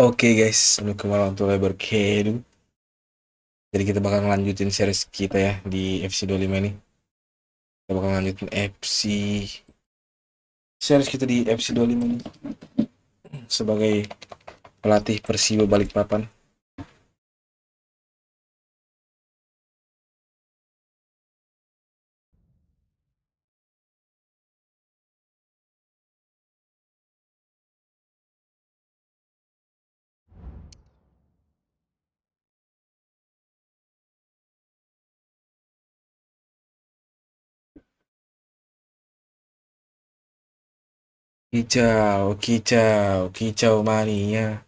Oke guys, assalamualaikum warahmatullahi wabarakatuh. Jadi kita bakal ngelanjutin series kita ya di FC25 ini. Kita bakal lanjutin series kita di FC25 ini sebagai pelatih Persiba Balikpapan. Kicau, kicau, kicau mania.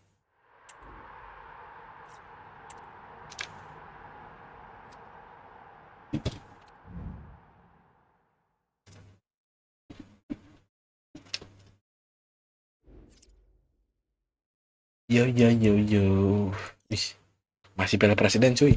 Yo yo yo yo. Ih, masih Piala Presiden cuy.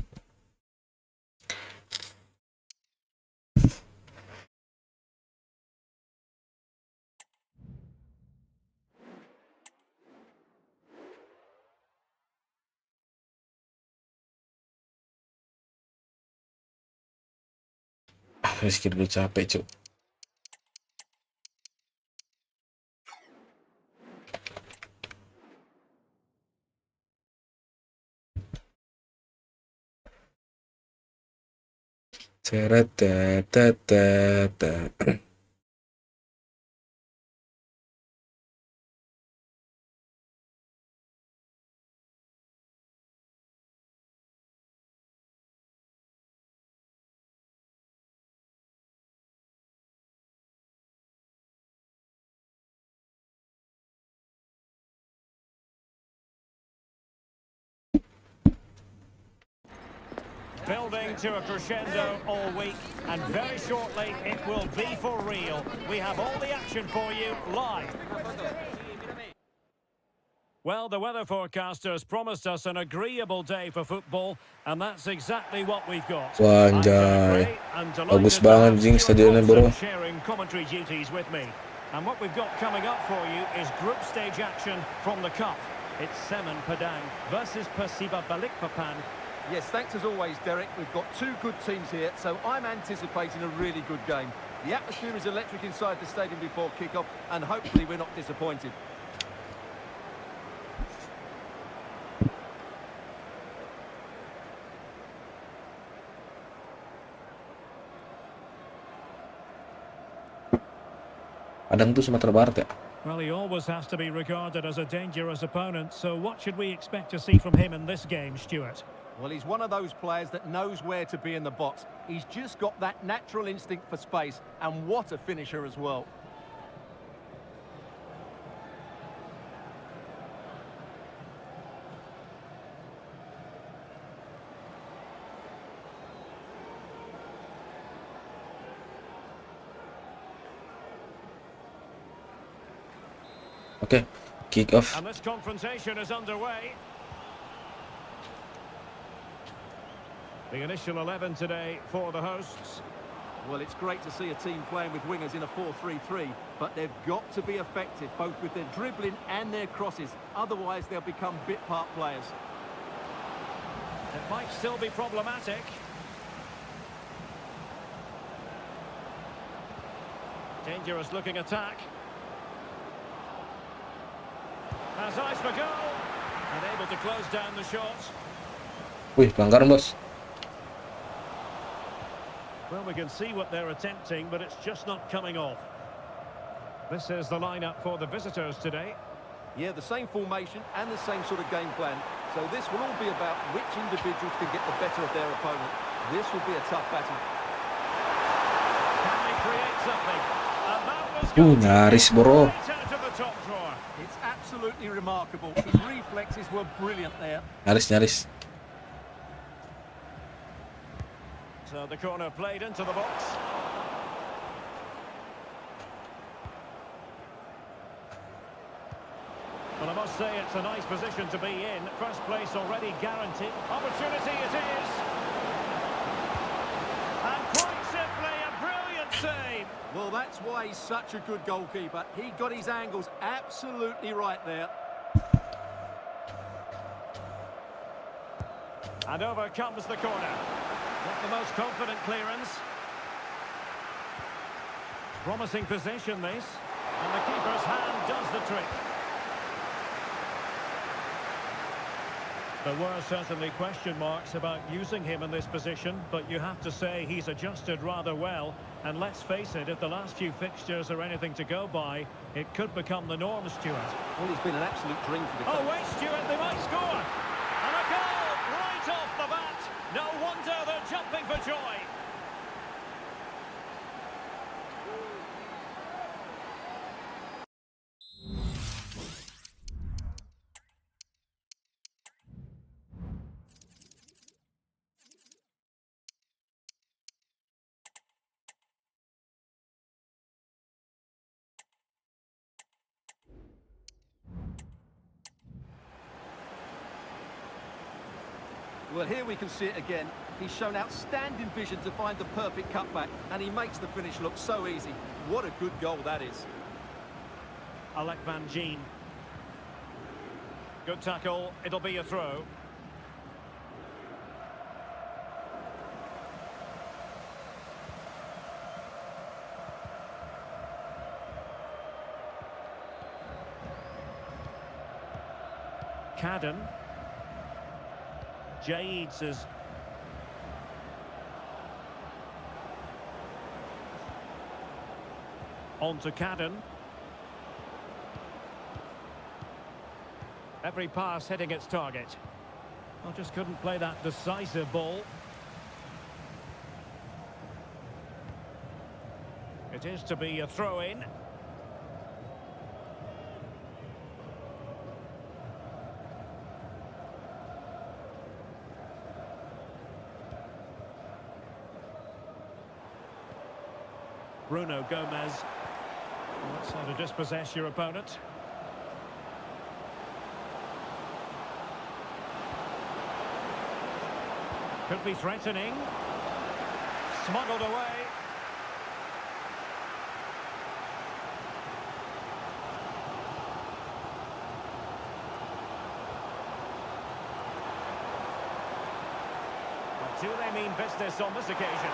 Rizky dulu capek cuy. Seret, Building to a crescendo all week, and very shortly it will be for real. We have all the action for you live. Well, the weather forecasters promised us an agreeable day for football, and that's exactly what we've got. Wah, anjay. Bagus banget Jing stadionnya, bro. Sharing commentary duties with me. And what we've got coming up for you is group stage action from the cup. It's Semen Padang versus Persiba Balikpapan. Yes, thanks as always, Derek. We've got two good teams here, so I'm anticipating a really good game. The atmosphere is electric inside the stadium before kick-off, and hopefully we're not disappointed. Padang tuh Sumatera Barat ya. Well, he always has to be regarded as a dangerous opponent, so what should we expect to see from him in this game, Stuart? Well, he's one of those players that knows where to be in the box. He's just got that natural instinct for space, and what a finisher as well. Oke, kick off. And this confrontation is underway. The initial 11 today for the hosts. Well, it's great to see a team playing with wingers in a 4-3-3, but they've got to be effective, both with their dribbling and their crosses. Otherwise, they'll become bit-part players. It might still be problematic. Dangerous-looking attack. Has eyes for goal. And able to close down the shot. Wih, pelanggaran bos. Well, we can see what they're attempting, but it's just not coming off. This is the lineup for the visitors today. Yeah, the same formation and the same sort of game plan. So this will all be about which individuals can get the better of their opponent. This will be a tough battle. Can they create something? And that was Nyaris bro. right out of the top drawer. It's absolutely remarkable. His reflexes were brilliant there. Nyaris. So the corner played into the box. Well, I must say it's a nice position to be in. First place already guaranteed. Opportunity it is. And quite simply, a brilliant save. Well, that's why he's such a good goalkeeper. He got his angles absolutely right there. And over comes the corner. Not the most confident clearance. Promising possession, this. And the keeper's hand does the trick. There were certainly question marks about using him in this position, but you have to say he's adjusted rather well. And let's face it, if the last few fixtures are anything to go by, it could become the norm, Stuart. Well, he's been an absolute dream for the club. Oh, wait, Stuart, they might score. And a goal right off the bat. No wonder they're jumping for joy. Well, here we can see it again. He's shown outstanding vision to find the perfect cutback, and he makes the finish look so easy. What a good goal that is. Alec Van Gien. Good tackle. It'll be a throw. Cadden. JEEEEE. On to Cadden. Every pass hitting its target. I just couldn't play that decisive ball. It is to be a throw-in. Bruno Gomez. That's how to dispossess your opponent. Could be threatening. Smuggled away. But do they mean business on this occasion?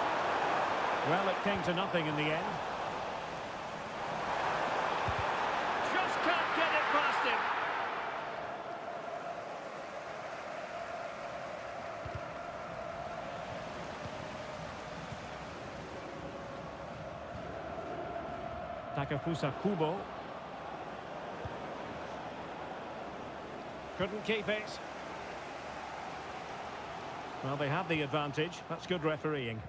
Well, it came to nothing in the end. Just can't get it past him. Takefusa Kubo. Couldn't keep it. Well, they have the advantage. That's good refereeing.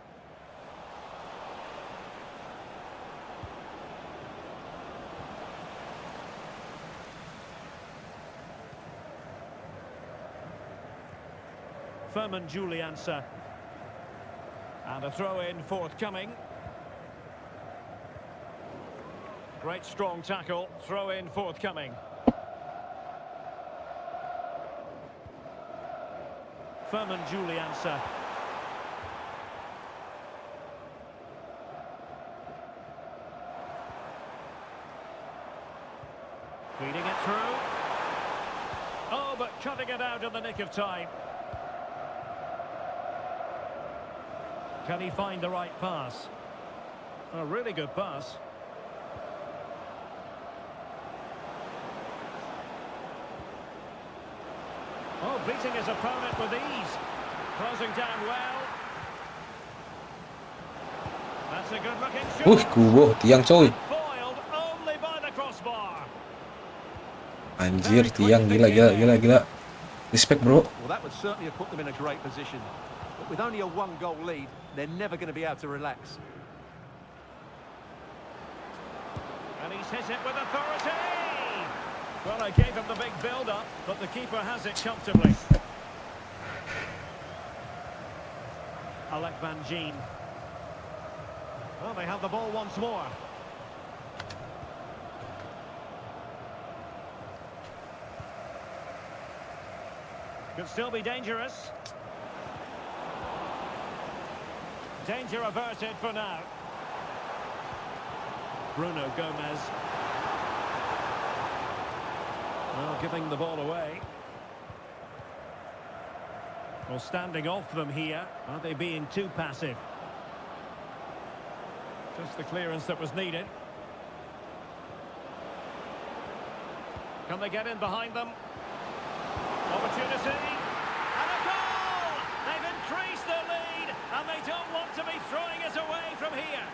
Ferman Juliansa. And a throw-in forthcoming. Great strong tackle. Throw-in forthcoming. Ferman Juliansa. Feeding it through. Oh, but cutting it out in the nick of time. Can he find the right pass? A really good pass. Oh, beating his opponent with ease. Closing down well. That's a good-looking shot. Kubo, tiang coy. Foiled only by the crossbar. Anjir, tiang, gila. Respect, bro. Well, that would certainly have put them in a great position. But with only a one-goal lead, they're never going to be able to relax. And he's hit it with authority. Well, I gave him the big build-up, but the keeper has it comfortably. Alec Van Gien. Well, they have the ball once more. Could still be dangerous. Danger averted for now. Bruno Gomez. Well, giving the ball away. Well, standing off them here. Are they being too passive? Just the clearance that was needed. Can they get in behind them? Opportunity. And a goal! They've increased their lead, and they don't want to be throwing it away from here.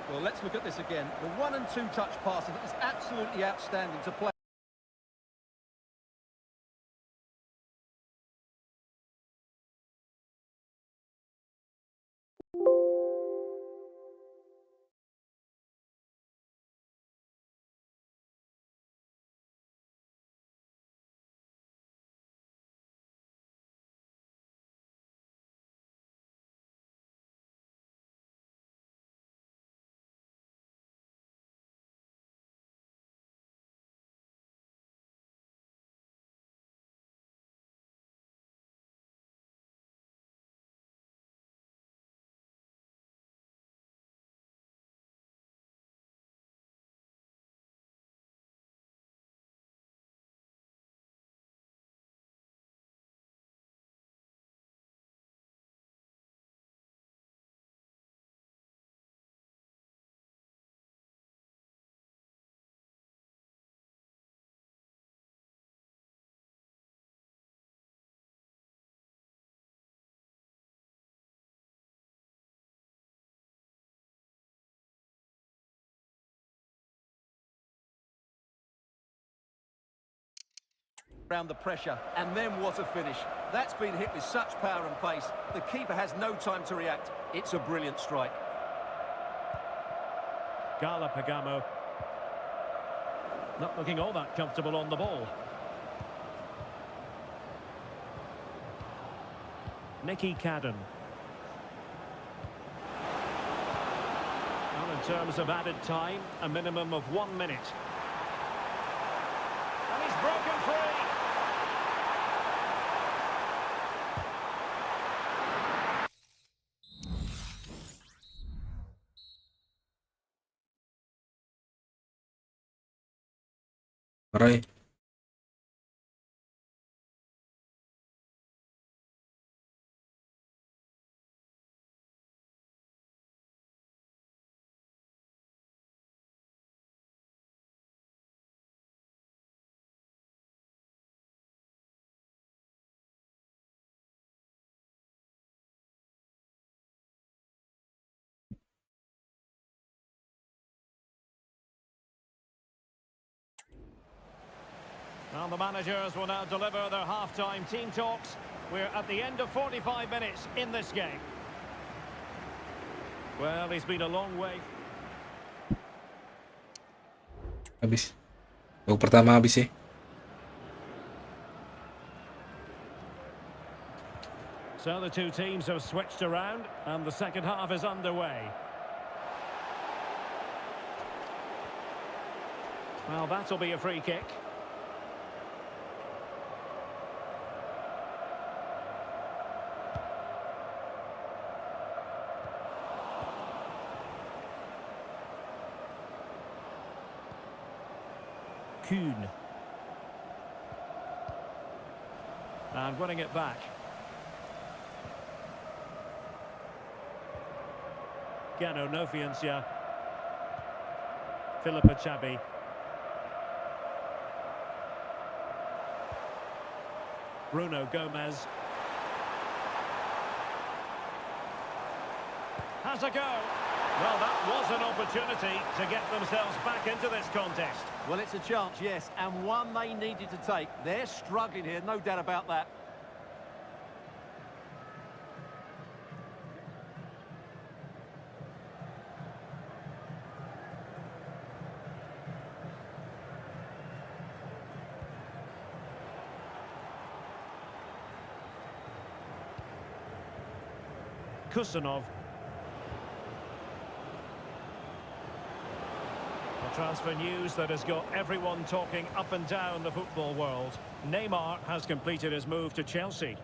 Well, let's look at this again. The 1- and 2-touch passing is absolutely outstanding to play. Around the pressure, and then what a finish. That's been hit with such power and pace. The keeper has no time to react. It's a brilliant strike. Balikpapan. Not looking all that comfortable on the ball. Nicky Cadden. Well, in terms of added time, a minimum of 1 minute. And he's broken free. Right. Well, the managers will now deliver their half-time team talks. We're at the end of 45 minutes in this game. Well, he's been a long way. Habis. Babak pertama habis sih. So the two teams have switched around, and the second half is underway. Well, that'll be a free kick. Kuhn. And winning it back. Gano Nofiancia. Persiba. Bruno Gomez. Has a go. Well, that was an opportunity to get themselves back into this contest. Well, it's a chance, yes, and one they needed to take. They're struggling here, no doubt about that. Kusanov. Transfer news that has got everyone talking up and down the football world. Neymar has completed his move to Chelsea.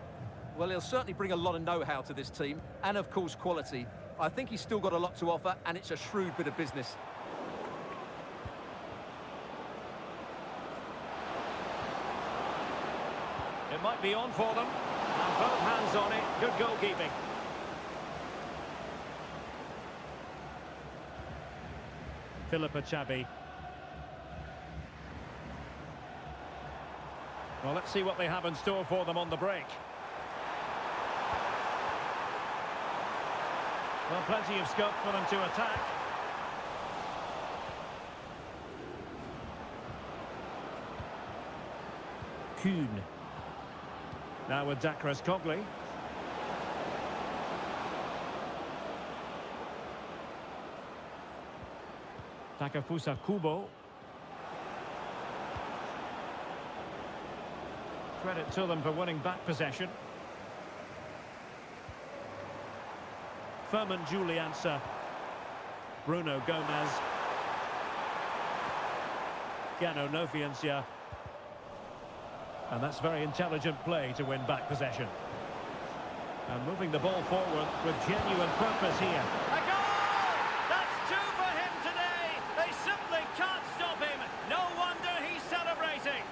Well, he'll certainly bring a lot of know-how to this team, and of course quality. I think he's still got a lot to offer, and it's a shrewd bit of business. It might be on for them. And both hands on it. Good goalkeeping. Persiba. Well, let's see what they have in store for them on the break. Well, plenty of scope for them to attack. Kuhn. Now with Dakras Cogley. Takafusa Kubo. Credit to them for winning back possession. Ferman Juliansa. Bruno Gomez. Gano Nofiancia. And that's very intelligent play to win back possession. And moving the ball forward with genuine purpose here. A goal! That's two for him today. They simply can't stop him. No wonder he's celebrating.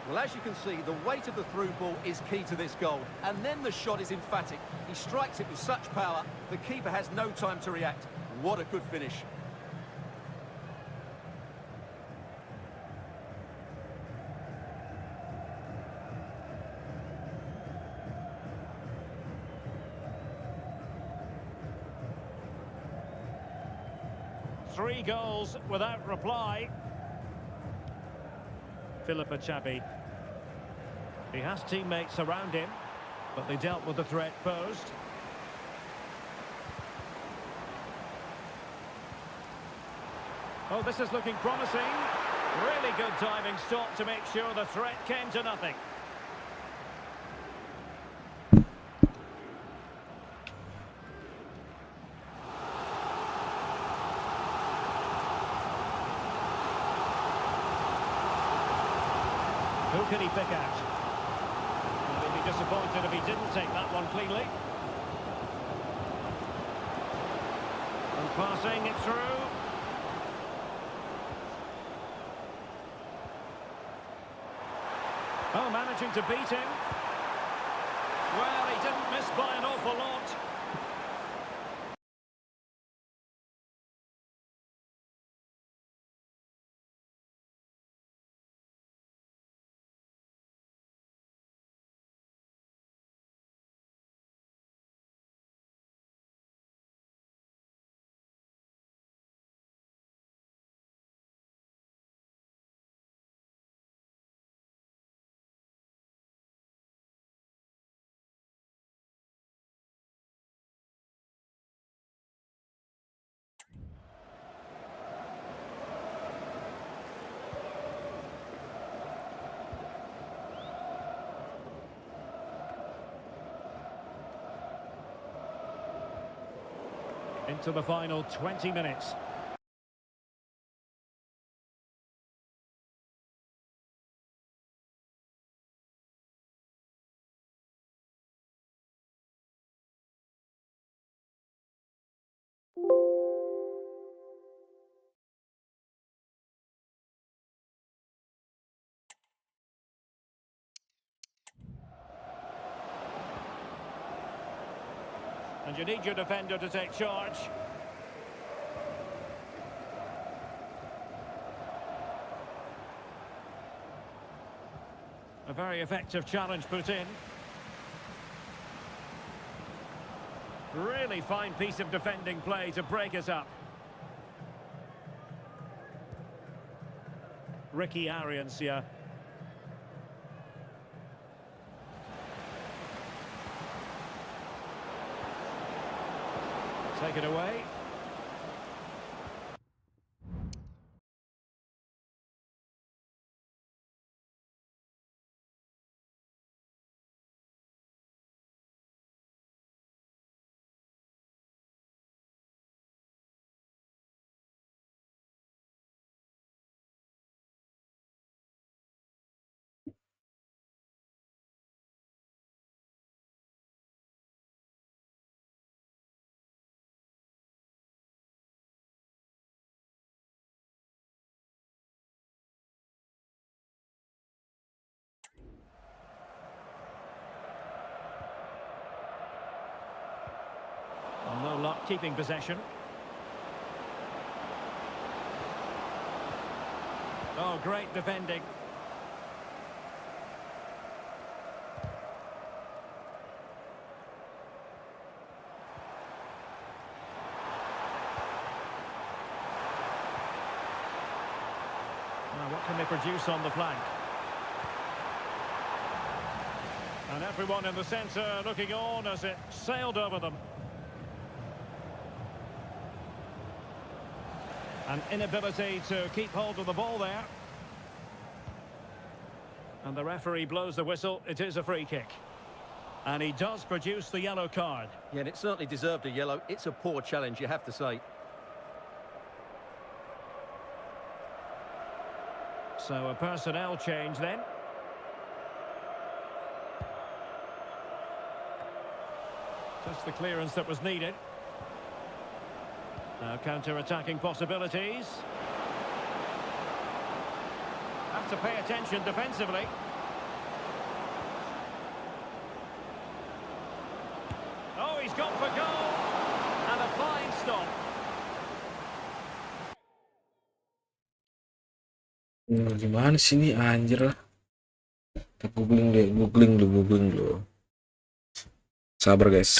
Well, as you can see, the weight of the through ball is key to this goal. And then the shot is emphatic. He strikes it with such power, the keeper has no time to react. What a good finish. Three goals without reply. Persiba. He has teammates around him, but they dealt with the threat posed. Oh, this is looking promising. Really good diving stop to make sure the threat came to nothing. Who can he pick out? Well, he'd be disappointed if he didn't take that one cleanly. And passing it through. Oh, managing to beat him. Well, he didn't miss by an awful lot. Into the final 20 minutes. And you need your defender to take charge. A very effective challenge put in. Really fine piece of defending play to break us up. Ricky Ariancia. Take it away. keeping possession. Oh, great defending. Now, what can they produce on the flank? And everyone in the centre looking on as it sailed over them. An inability to keep hold of the ball there. And the referee blows the whistle. It is a free kick. And he does produce the yellow card. Yeah, and it certainly deserved a yellow. It's a poor challenge, you have to say. So a personnel change then. Just the clearance that was needed. Now counter-attacking possibilities. Have to pay attention defensively. Oh, he's gone for goal. And a fine stop. Gimana sih ini anjir lah. Kita googling dulu. Sabar guys.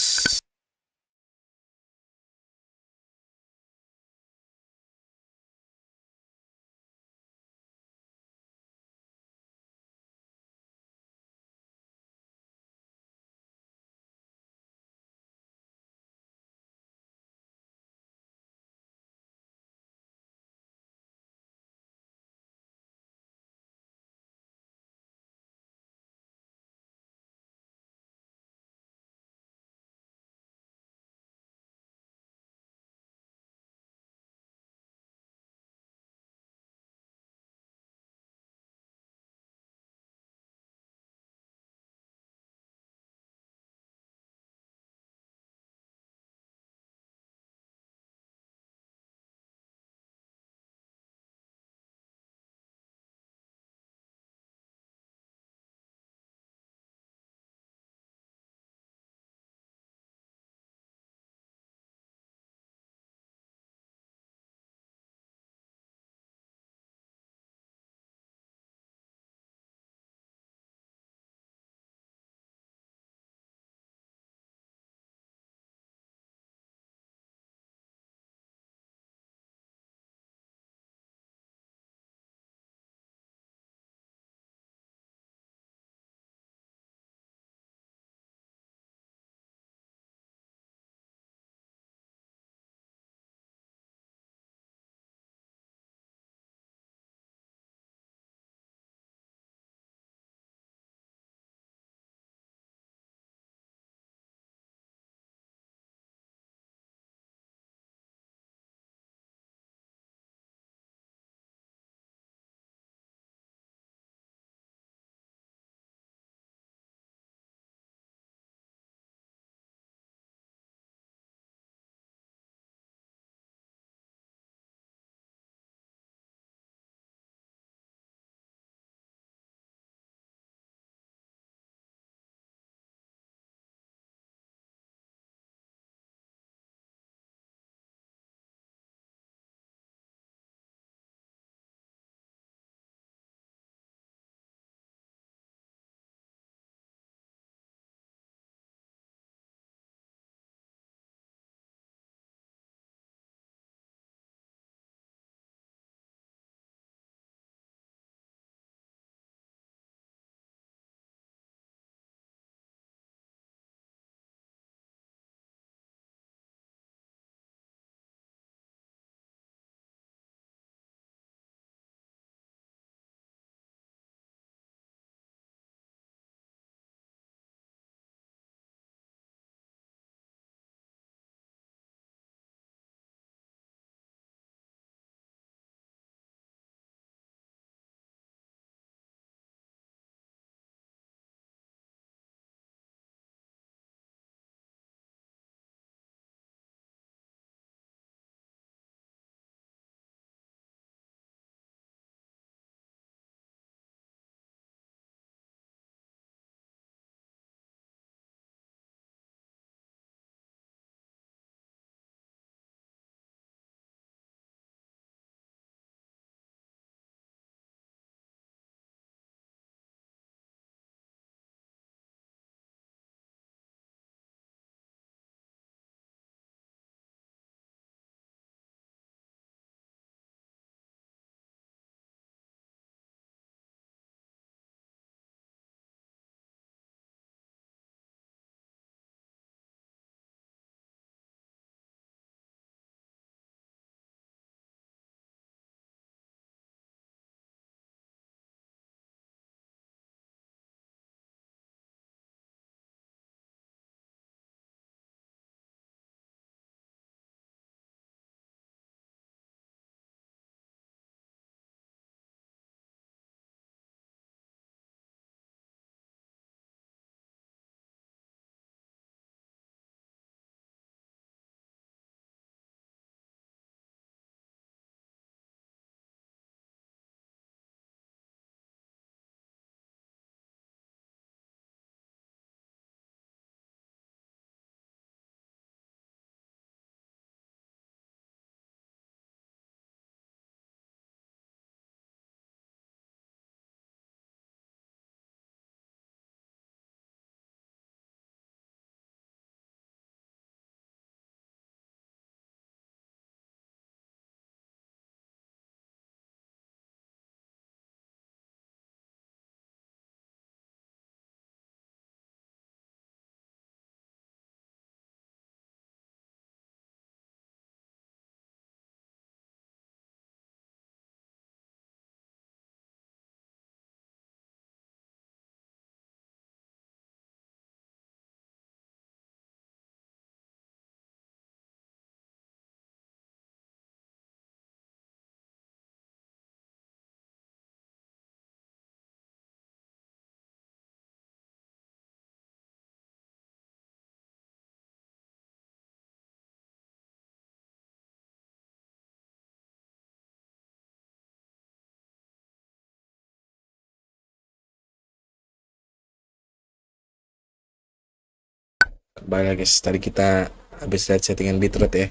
Kembali lagi guys, tadi kita habis lihat settingan bitrate ya.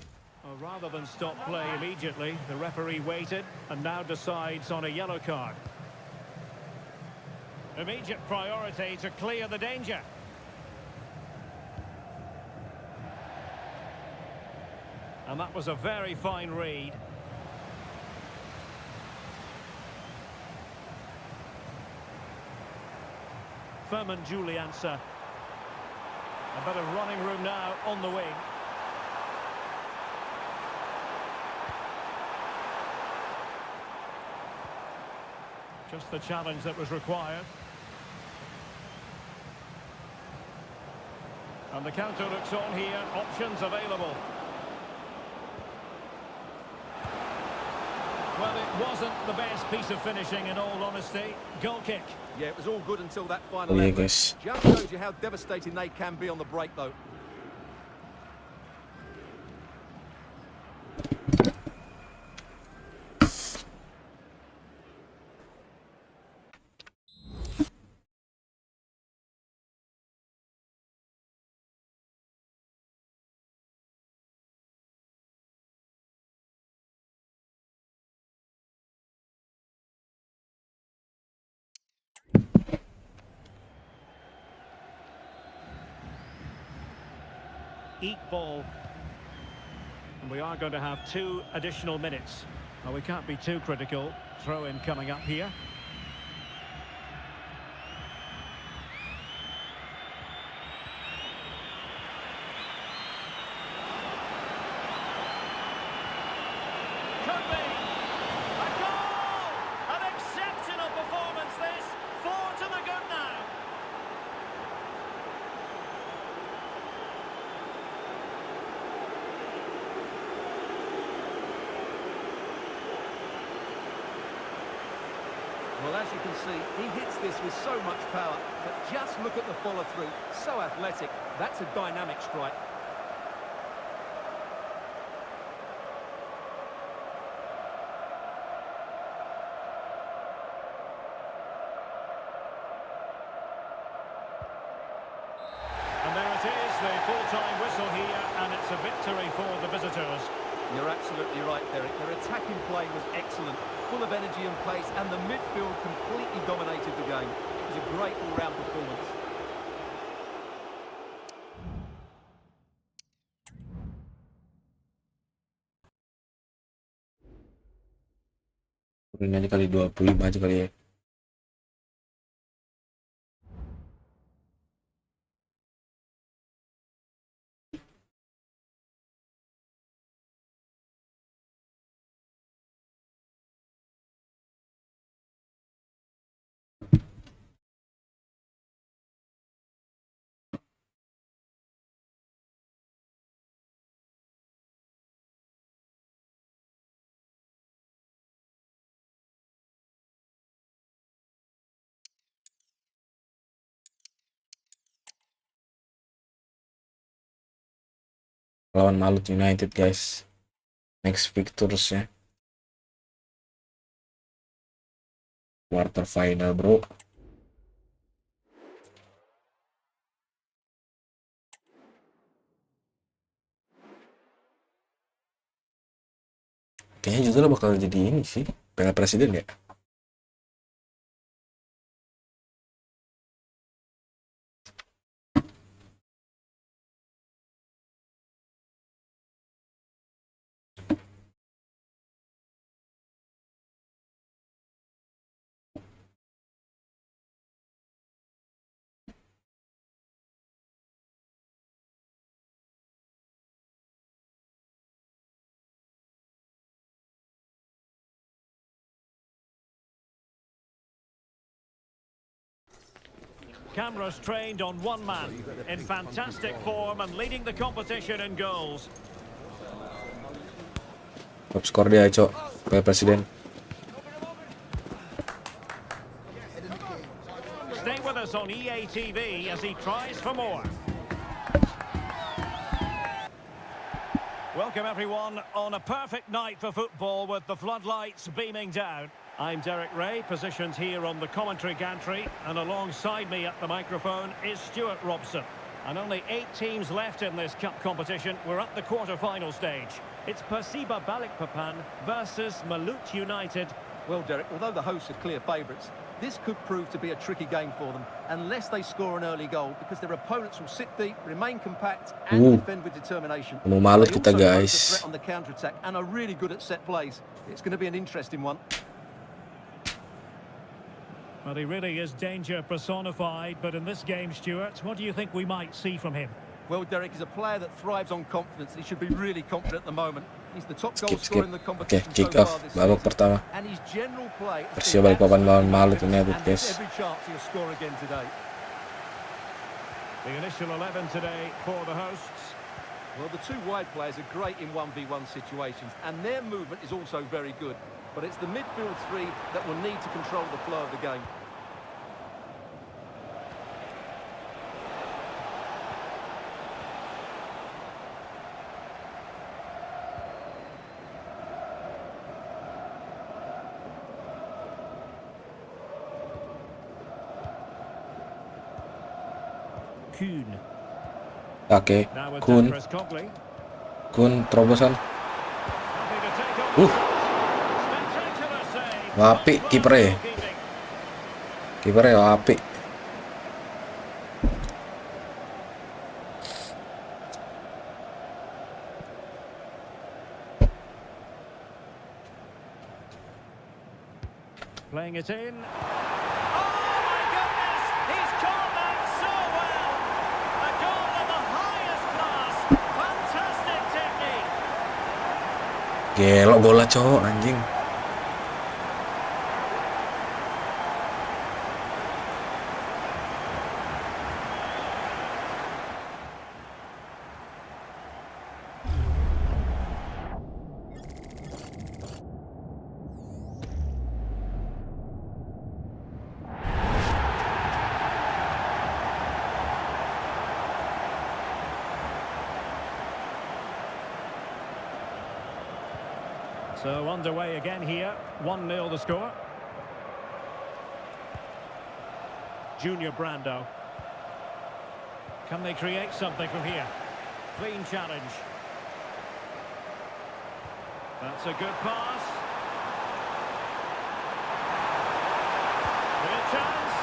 Well, rather than stop play immediately, the referee waited and now decides on a yellow card. Immediate priority to clear the danger. And that was a very fine read. Ferman Juliansa. A bit of running room now on the wing. Just the challenge that was required. And the counter looks on here, options available. Well, it wasn't the best piece of finishing in all honesty. Goal kick. Yeah, it was all good until that final Yeah, effort. guys. Just shows you how devastating they can be on the break, though. Eat ball. And we are going to have 2 additional minutes. Well, we can't be too critical. Throw in coming up here. Could be. A goal! An exceptional performance this. 4 to the good now. Well, as you can see, he hits this with so much power, but just look at the follow-through. So athletic. That's a dynamic strike. And there it is, the full-time whistle here, and it's a victory for the visitors. You're absolutely right, Derek. Their attacking play was excellent, full of energy and pace, and the midfield completely dominated the game. It was a great all-round performance. Turunin aja kali 25 aja kali ya. Lawan Malut United guys. Next fixtures ya. Quarter final bro. Kayaknya justru bakal jadi ini sih, Piala Presiden ya. Cameras trained on one man, in fantastic form and leading the competition in goals. Top skor dia, Cok. Piala Presiden. Stay with us on EA TV as he tries for more. Welcome everyone on a perfect night for football with the floodlights beaming down. I'm Derek Ray, positioned here on the commentary gantry, and alongside me at the microphone is Stuart Robson. And only 8 teams left in this cup competition. We're at the quarter-final stage. It's Persiba Balikpapan versus Malut United. Well, Derek, although the hosts are clear favourites, this could prove to be a tricky game for them, unless they score an early goal, because their opponents will sit deep, remain compact, and defend with determination. Mau Malut They kita, also pose a guys. threat on the counter-attack and are really good at set plays. It's going to be an interesting one. Well, he really is danger personified, but in this game, Stuart, what do you think we might see from him? Well, Derek, he's a player that thrives on confidence. He should be really confident at the moment. He's the top goal scorer in the competition so kick far off, this babak season. pertama. And his general play has Persiba been Balikpapan lawan absolutely Malut magnificent, United, and there's guys. every chance he'll score again today. The initial 11 today for the hosts. Well, the two wide players are great in 1v1 situations, and their movement is also very good. But it's the midfield three that will need to control the flow of the game. Kuhn. Oke, Now with Kuhn, Chris Copley. Kuhn terobosan. Happy to take on. Spectacular save. Apik kipernya. Goalkeeping. Kipernya apik. Playing it in. Oh my goodness! He's caught that so well! A goal of the highest class! Fantastic technique! Gelo bola cowok anjing. So underway again here. 1-0 the score. Junior Brando. Can they create something from here? Clean challenge. That's a good pass. Good chance.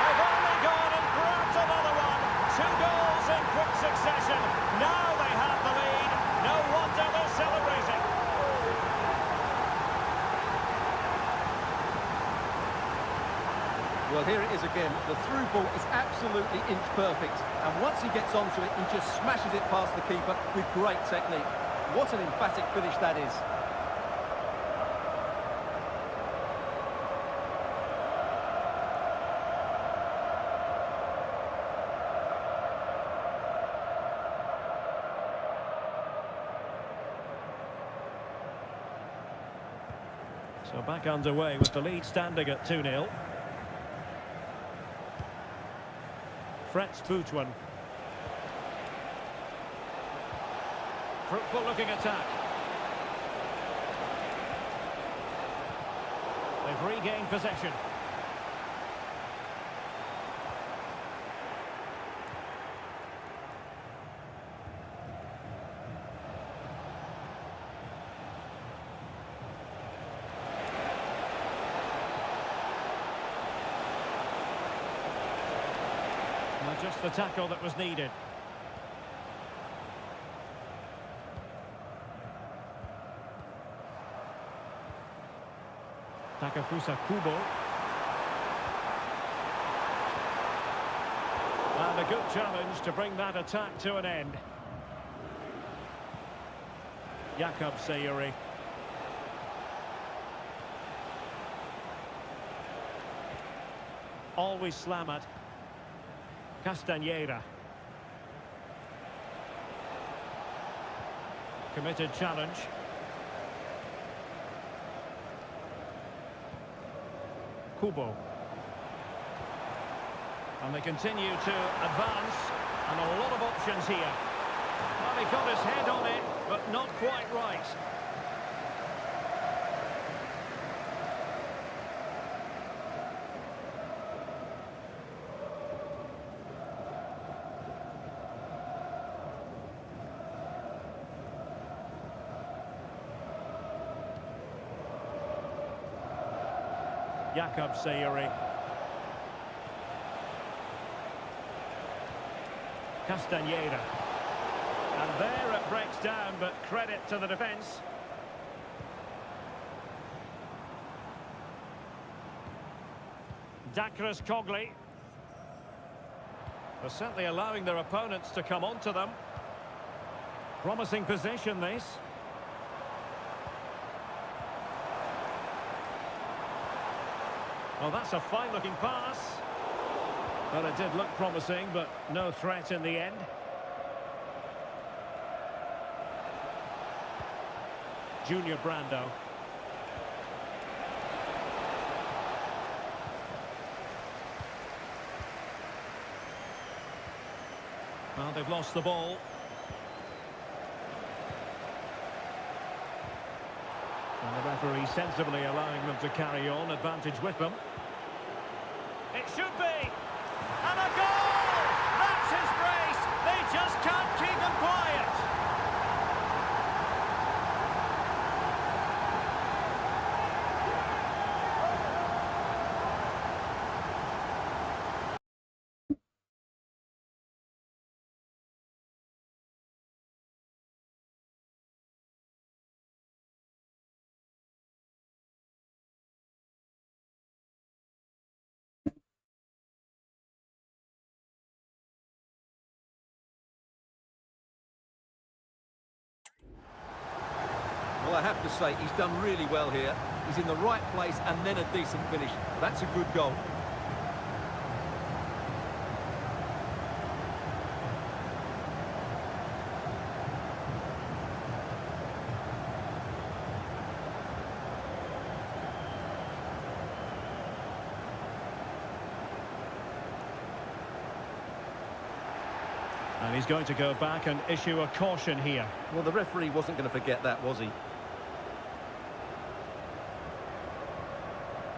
They've only gone and grabbed another one. 2 goals in quick succession. Now they have the lead. No wonder they're celebrating. Well, here it is again. The through ball is absolutely inch perfect. And once he gets onto it, he just smashes it past the keeper with great technique. What an emphatic finish that is. So back underway with the lead standing at 2-0. Fretz Boutouan. Fruitful looking attack. They've regained possession. Well, just the tackle that was needed. Takafusa Kubo. And a good challenge to bring that attack to an end. Jakob Sayuri. Always Slamat. Castañeda. Committed challenge. Kubo. And they continue to advance, and a lot of options here. Well, he got his head on it, but not quite right. Sayuri. Castañeda. And there it breaks down, but credit to the defence. Dakras Cogli. They're certainly allowing their opponents to come onto them. Promising position, this. Well, that's a fine-looking pass. Well, it did look promising, but no threat in the end. Junior Brando. Well, they've lost the ball. And the referee sensibly allowing them to carry on, advantage with them. It should be! And a goal! That's his brace! They just can't keep him quiet! Well, I have to say, he's done really well here. He's in the right place and then a decent finish. That's a good goal. And he's going to go back and issue a caution here. Well, the referee wasn't going to forget that, was he?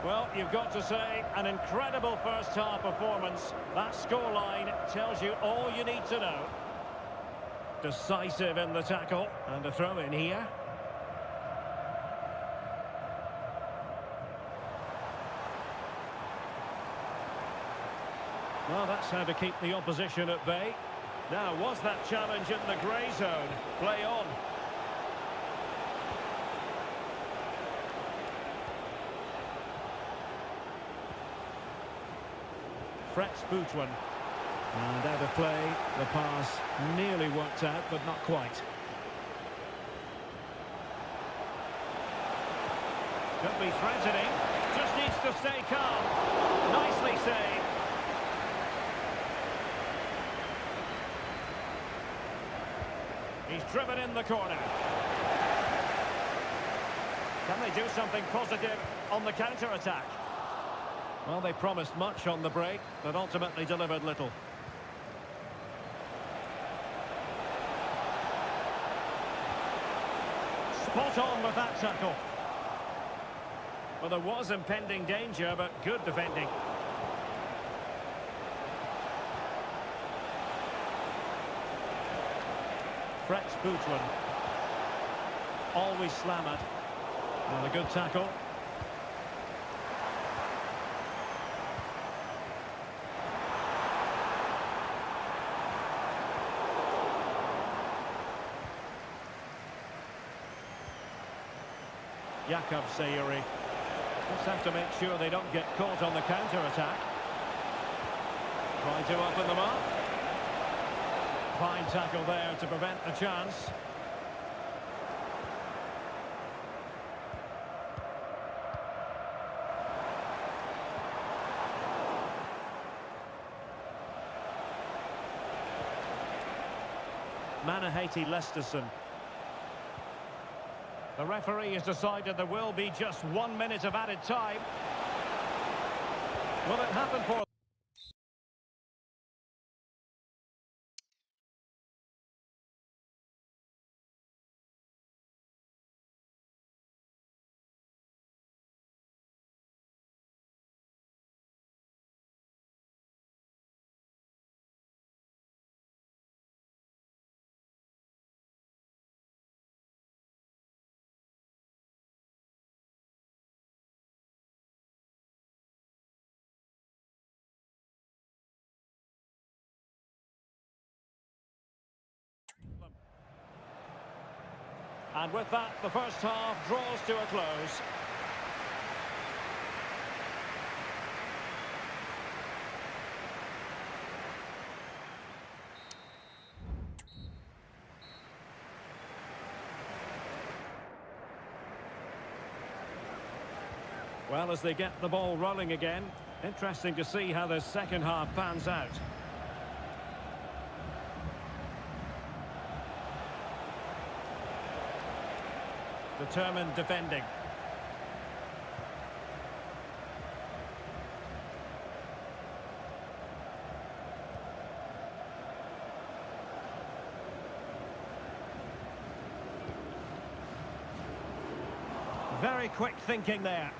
Well, you've got to say, an incredible first-half performance. That scoreline tells you all you need to know. Decisive in the tackle, and a throw in here. Well, that's how to keep the opposition at bay. Now, was that challenge in the grey zone? Play on. Fretz Boutwan. And out of play, the pass nearly worked out, but not quite. Could be threatening. Just needs to stay calm. Nicely saved. He's driven in the corner. Can they do something positive on the counter-attack? Well, they promised much on the break, but ultimately delivered little. Spot on with that tackle. Well, there was impending danger, but good defending. Fretz Boutwan. Always slam it. And a good tackle. Sayuri. Just have to make sure they don't get caught on the counter-attack. Try to open them up. Fine tackle there to prevent a chance. Manahati Lesterson. The referee has decided there will be just 1 minute of added time. Will it happen for And with that, the first half draws to a close. Well, as they get the ball rolling again, interesting to see how the second half pans out. Determined defending. Very quick thinking there.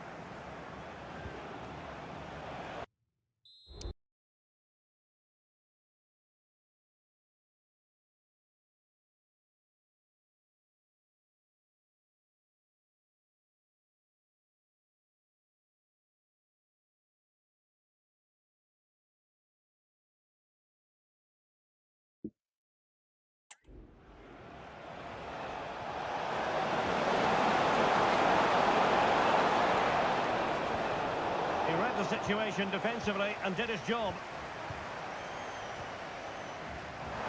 He read the situation defensively and did his job.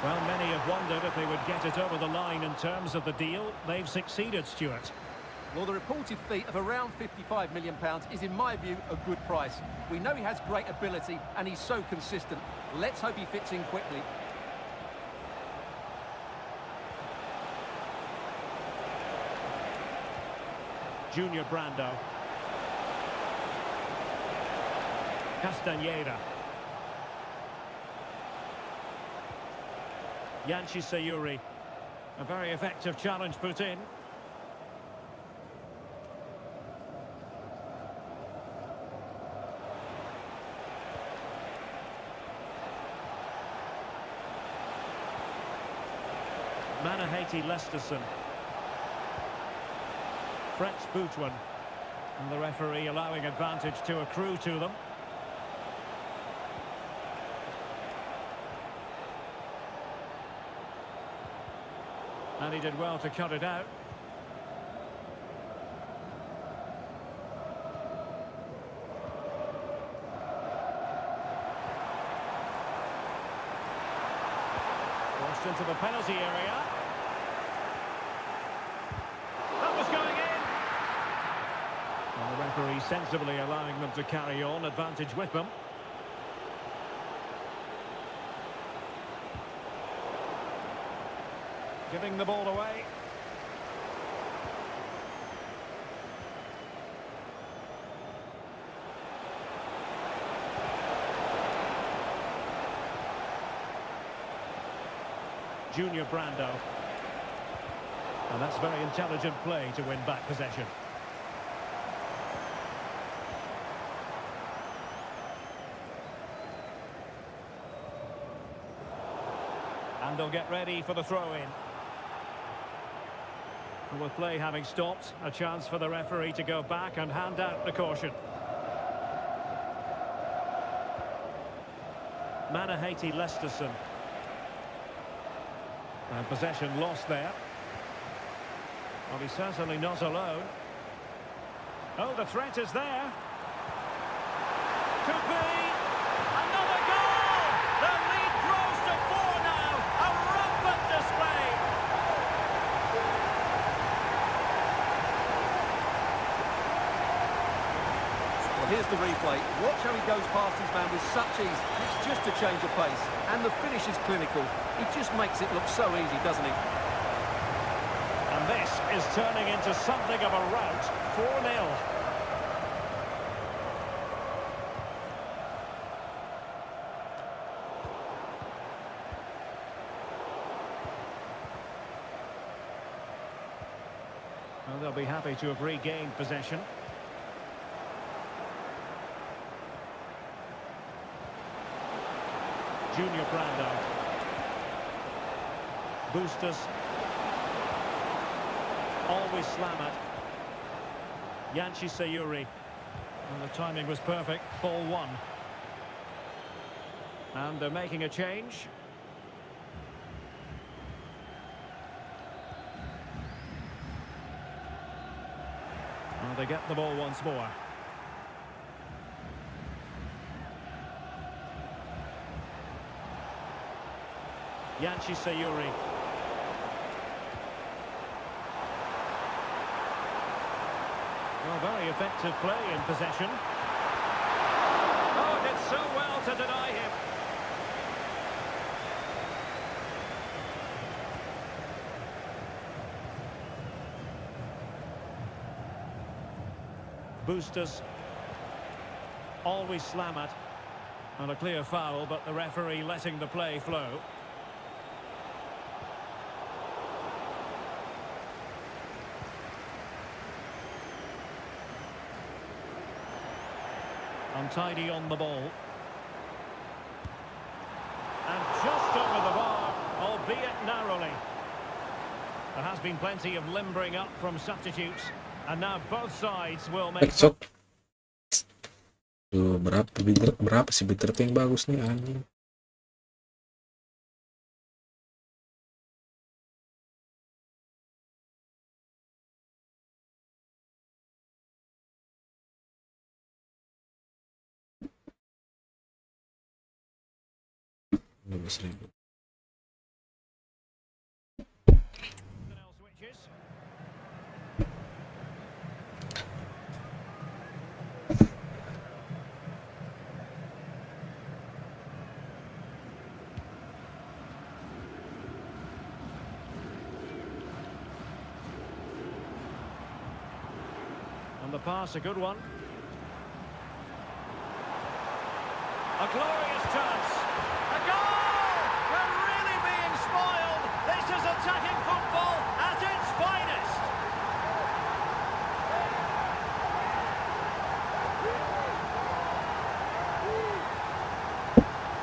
Well, many have wondered if they would get it over the line in terms of the deal. They've succeeded, Stuart. Well, the reported fee of around £55 million is, in my view, a good price. We know he has great ability and he's so consistent. Let's hope he fits in quickly. Junior Brando. Castañeda. Yanchi Sayuri. A very effective challenge put in. Manahati Lesterson. French Boutouin. And the referee allowing advantage to accrue to them. And he did well to cut it out. Crossed into the penalty area. That was going in. And the referee sensibly allowing them to carry on, advantage with them. Giving the ball away. Junior Brando. And that's very intelligent play to win back possession. And they'll get ready for the throw-in. And with play having stopped, a chance for the referee to go back and hand out the caution. Manahati Lesterson. And possession lost there. Well, he's certainly not alone. Oh, the threat is there. Could be. Another goal! The lead grows to 4 now. A rampant display. Well, here's the replay. Watch how he goes past his man with such ease. It's just a change of pace. And the finish is clinical. He just makes it look so easy, doesn't he? And this is turning into something of a rout. 4-0. Well, they'll be happy to have regained possession. Junior Brando. Boosters. Always Slamat. Yanchi Sayuri. And the timing was perfect. Ball 1. And they're making a change. Well, they get the ball once more. Yanchi Sayuri. Well, very effective play in possession. Oh, did so well to deny him. Boosters always slam it. And a clear foul, but the referee letting the play flow. Untidy on the ball. And just over the bar, albeit narrowly. There has been plenty of limbering up from substitutes. And now both sides will make... Backshot. Tuh, berapa sih bitter yang bagus nih anjing. $12.000. And the pass, a good one. A glorious chance. A goal! We're really being spoiled. This is attacking football at its finest.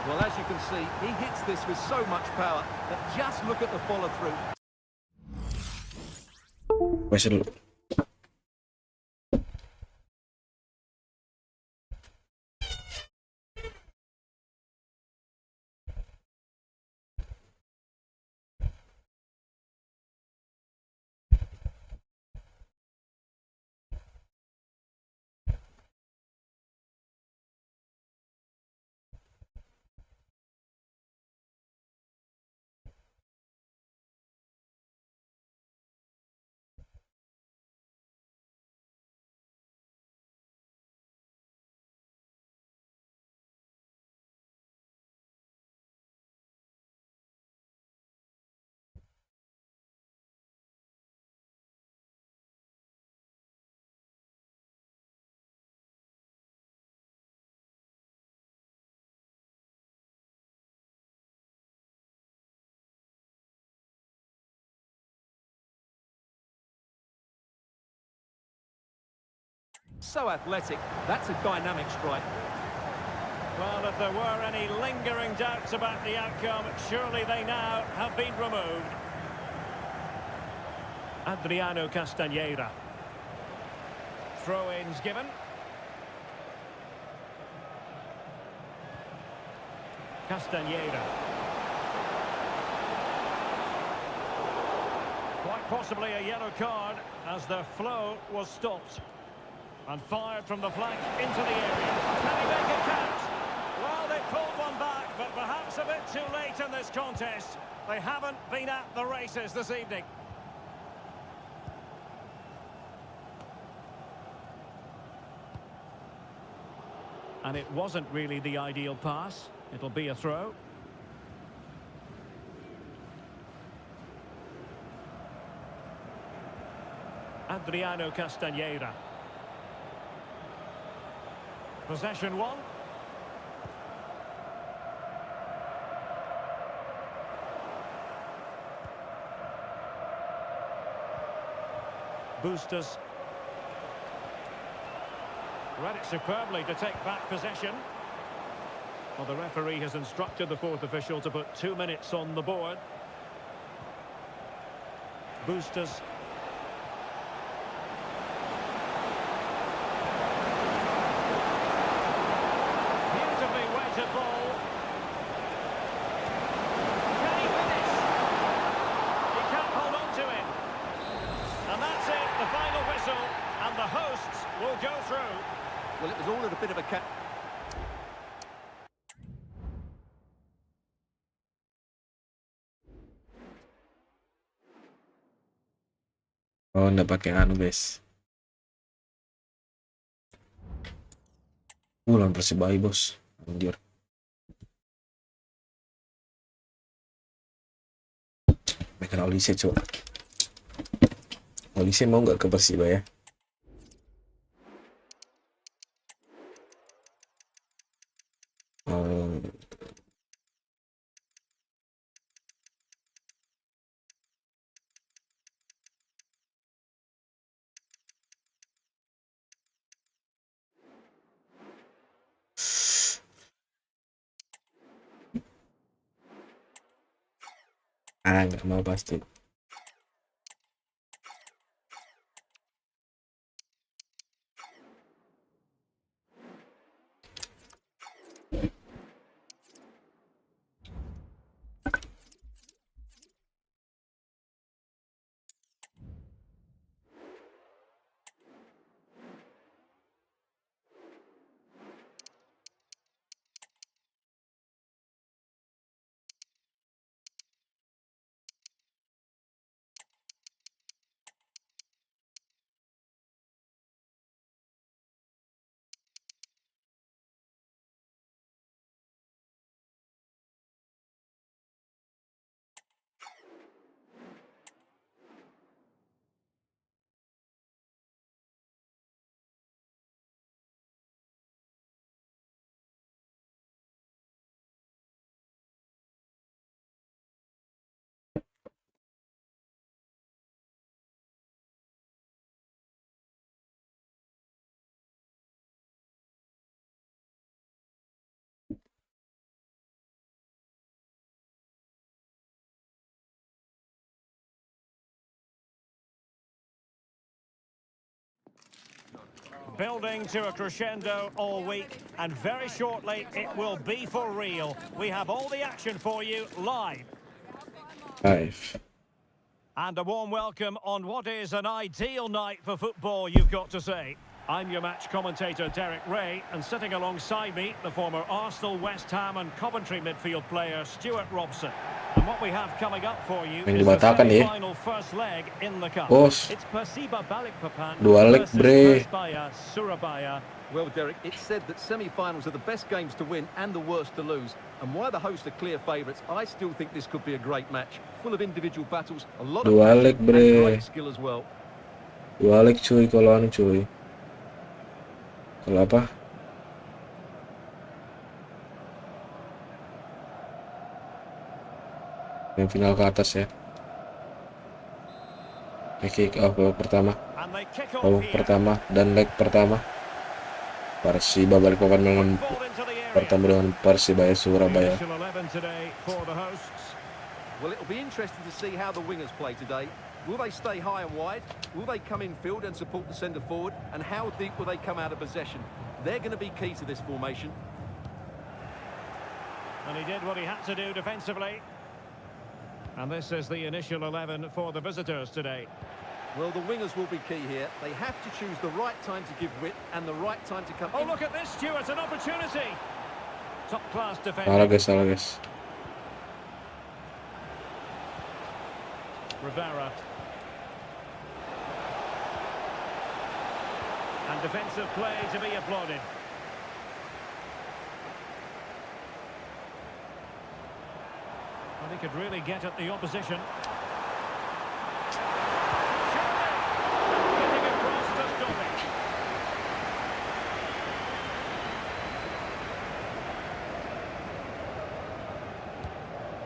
Well, as you can see, he hits this with so much power that just look at the follow-through. Baca dulu. So athletic. That's a dynamic strike. Well, if there were any lingering doubts about the outcome, surely they now have been removed. Adriano Castañeira. Throw-ins given. Castañeira. Quite possibly a yellow card as their flow was stopped. And fired from the flank into the area. Can he make it count? Well, they pulled one back, but perhaps a bit too late in this contest. They haven't been at the races this evening. And it wasn't really the ideal pass. It'll be a throw. Adriano Castañeira. Possession one. Boosters. Read it superbly to take back possession. Well, the referee has instructed the fourth official to put 2 minutes on the board. Boosters. Ball. Can he finish? He can't hold on to it. And that's it, the final whistle, and the host will go through. Well, it was all at a bit of a cat. Oh, nggak pakai anu guys. Lawan Persiba bos. Anjir. Mereka Olise coba. Olise mau nggak ke Persiba ya? Nggak mau pasti. Building to a crescendo all week, and very shortly it will be for real. We have all the action for you live. And a warm welcome on what is an ideal night for football, you've got to say. I'm your match commentator, Derek Ray, and sitting alongside me, the former Arsenal, West Ham and Coventry midfield player, Stuart Robson. And what we have coming up for you is the semi-final first leg in the cup. Bos. It's Persiba Balikpapan Dua leg, versus bre. Persebaya Surabaya. Well, Derek, it's said that semi-finals are the best games to win and the worst to lose. And while the hosts are clear favourites, I still think this could be a great match. Full of individual battles, a lot of Dua leg, passion bre. and great skill as well. Dua leg cuy kalau anu cuy. Kalau apa? Yang final ke atas ya. Kick off pertama. And they kick off Babak here. pertama dan leg pertama. Persiba Balikpapan dengan Ball into the area. bertemu dengan Persibaya Surabaya. Initial 11 today for the hosts. Well, it'll be interesting to see how the wingers play today. Will they stay high and wide? Will they come in field and support the centre forward? And how deep will they come out of possession? They're going to be key to this formation. And he did what he had to do defensively. And this is the initial 11 for the visitors today. Well, the wingers will be key here. They have to choose the right time to give width and the right time to come Oh, in. look at this, Stuart, an opportunity. Top-class Salah defending. salah guys. Rivera. And defensive play to be applauded. Well, he could really get at the opposition. Getting across to stop it.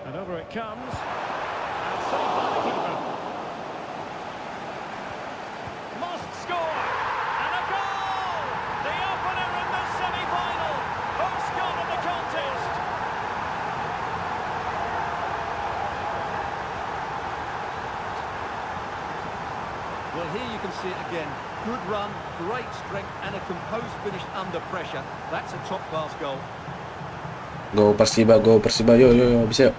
And over it comes. And saved by the keeper. Must score. And a goal! The opener in the semi-final. First goal of the contest. Well, here you can see it again. Good run, great strength, and a composed finish under pressure. That's a top-class goal. Go Persiba, yo bisa.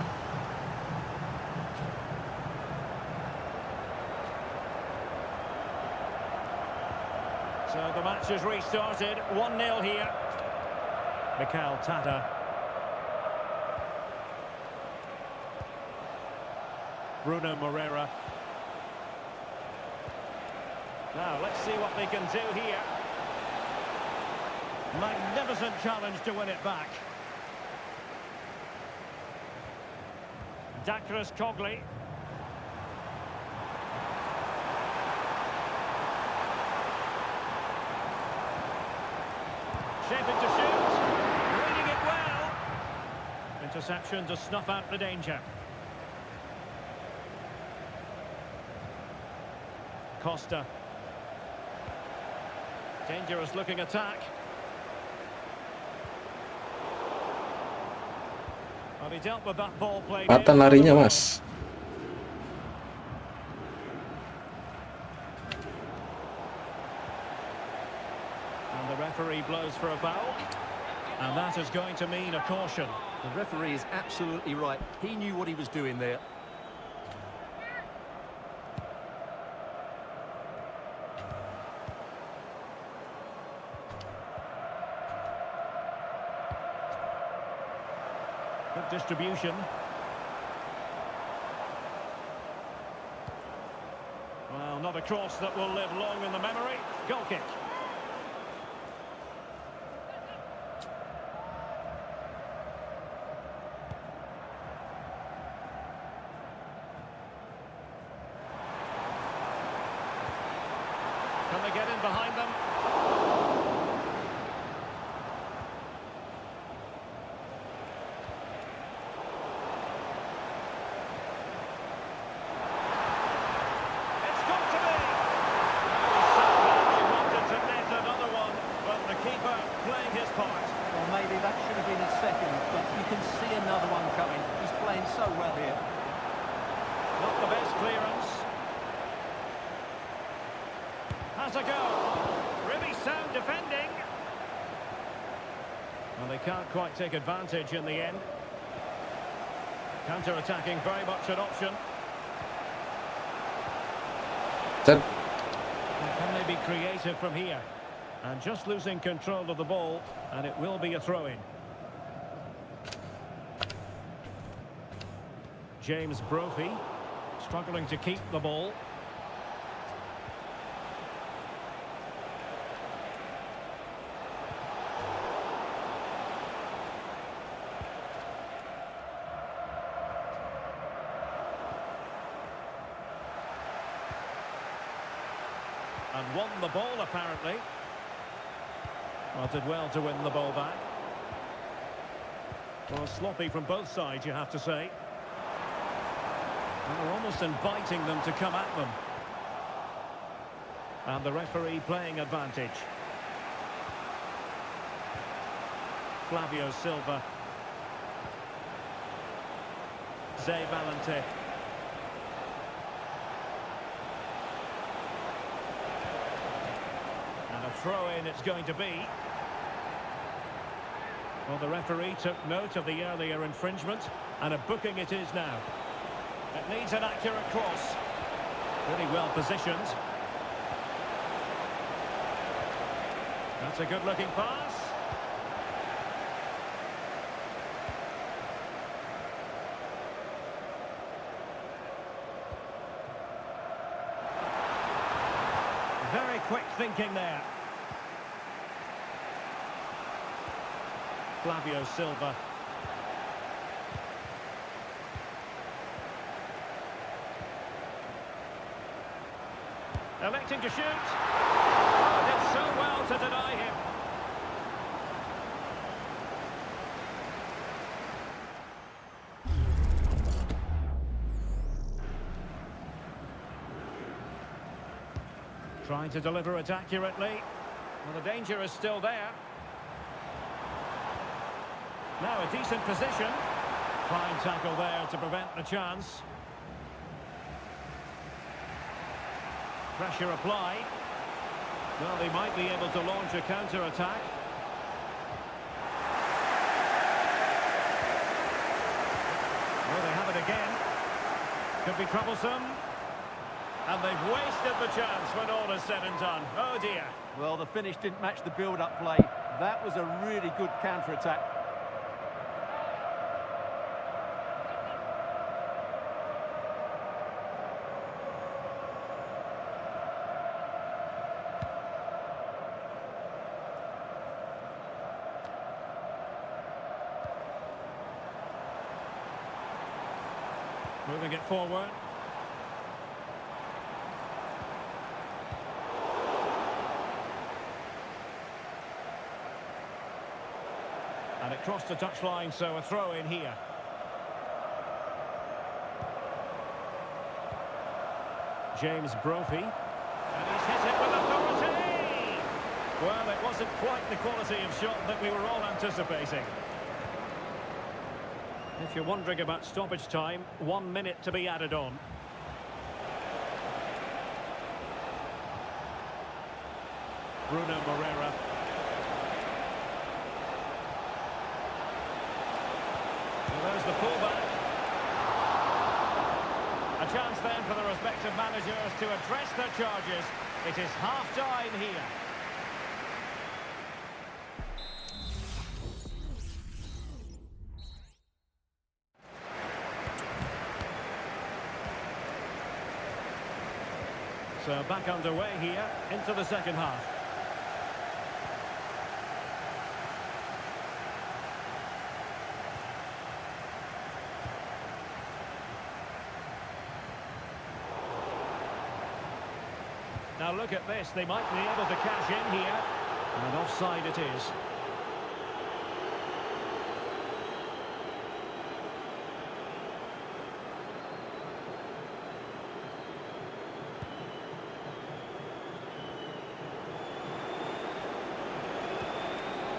So the match has restarted. 1-0 here. Mikel Tata. Bruno Moreira. Now, let's see what they can do here. Magnificent challenge to win it back. Dakras Cogley. Shaping to shoot. Reading it well. Interception to snuff out the danger. Costa. Dangerous looking attack. Well, he dealt with that ball played in. Patan larinya, Mas. And the referee blows for a foul. And that is going to mean a caution. The referee is absolutely right. He knew what he was doing there. Good distribution. Well, not a cross that will live long in the memory. Goal kick. Can they get in behind them? It's got to be. They wanted to net another one, but the keeper playing his part. Well, maybe that should have been his second, but you can see another one coming. He's playing so well here. Not the best clearance. Has a go. Really sound defending. Well, they can't quite take advantage in the end. Counter-attacking, very much an option. Set. Can they be creative from here? And just losing control of the ball, and it will be a throw-in. James Brophy struggling to keep the ball. And won the ball, apparently. Well, did well to win the ball back. Well, sloppy from both sides, you have to say. And we're almost inviting them to come at them. And the referee playing advantage. Flavio Silva. Zé Valente. And a throw-in it's going to be. Well, the referee took note of the earlier infringement, and a booking it is now. It needs an accurate cross. Really well positioned. That's a good-looking pass. Very quick thinking there. Flavio Silva. Electing to shoot. Oh, did so well to deny him. Trying to deliver it accurately. Well, the danger is still there. Now a decent position. Fine tackle there to prevent the chance. Pressure applied. Well, they might be able to launch a counter-attack. Well, they have it again. Could be troublesome. And they've wasted the chance when all is said and done. Oh dear. Well, the finish didn't match the build-up play. That was a really good counter-attack. Moving it forward. And it crossed the touchline, so a throw in here. James Brophy. And he's hit it with authority! Well, it wasn't quite the quality of shot that we were all anticipating. If you're wondering about stoppage time, 1 minute to be added on. Bruno Moreira. And there's the pullback. A chance then for the respective managers to address their charges. It is half-time here. So back underway here into the second half. Now look at this, they might be able to cash in here. And offside it is.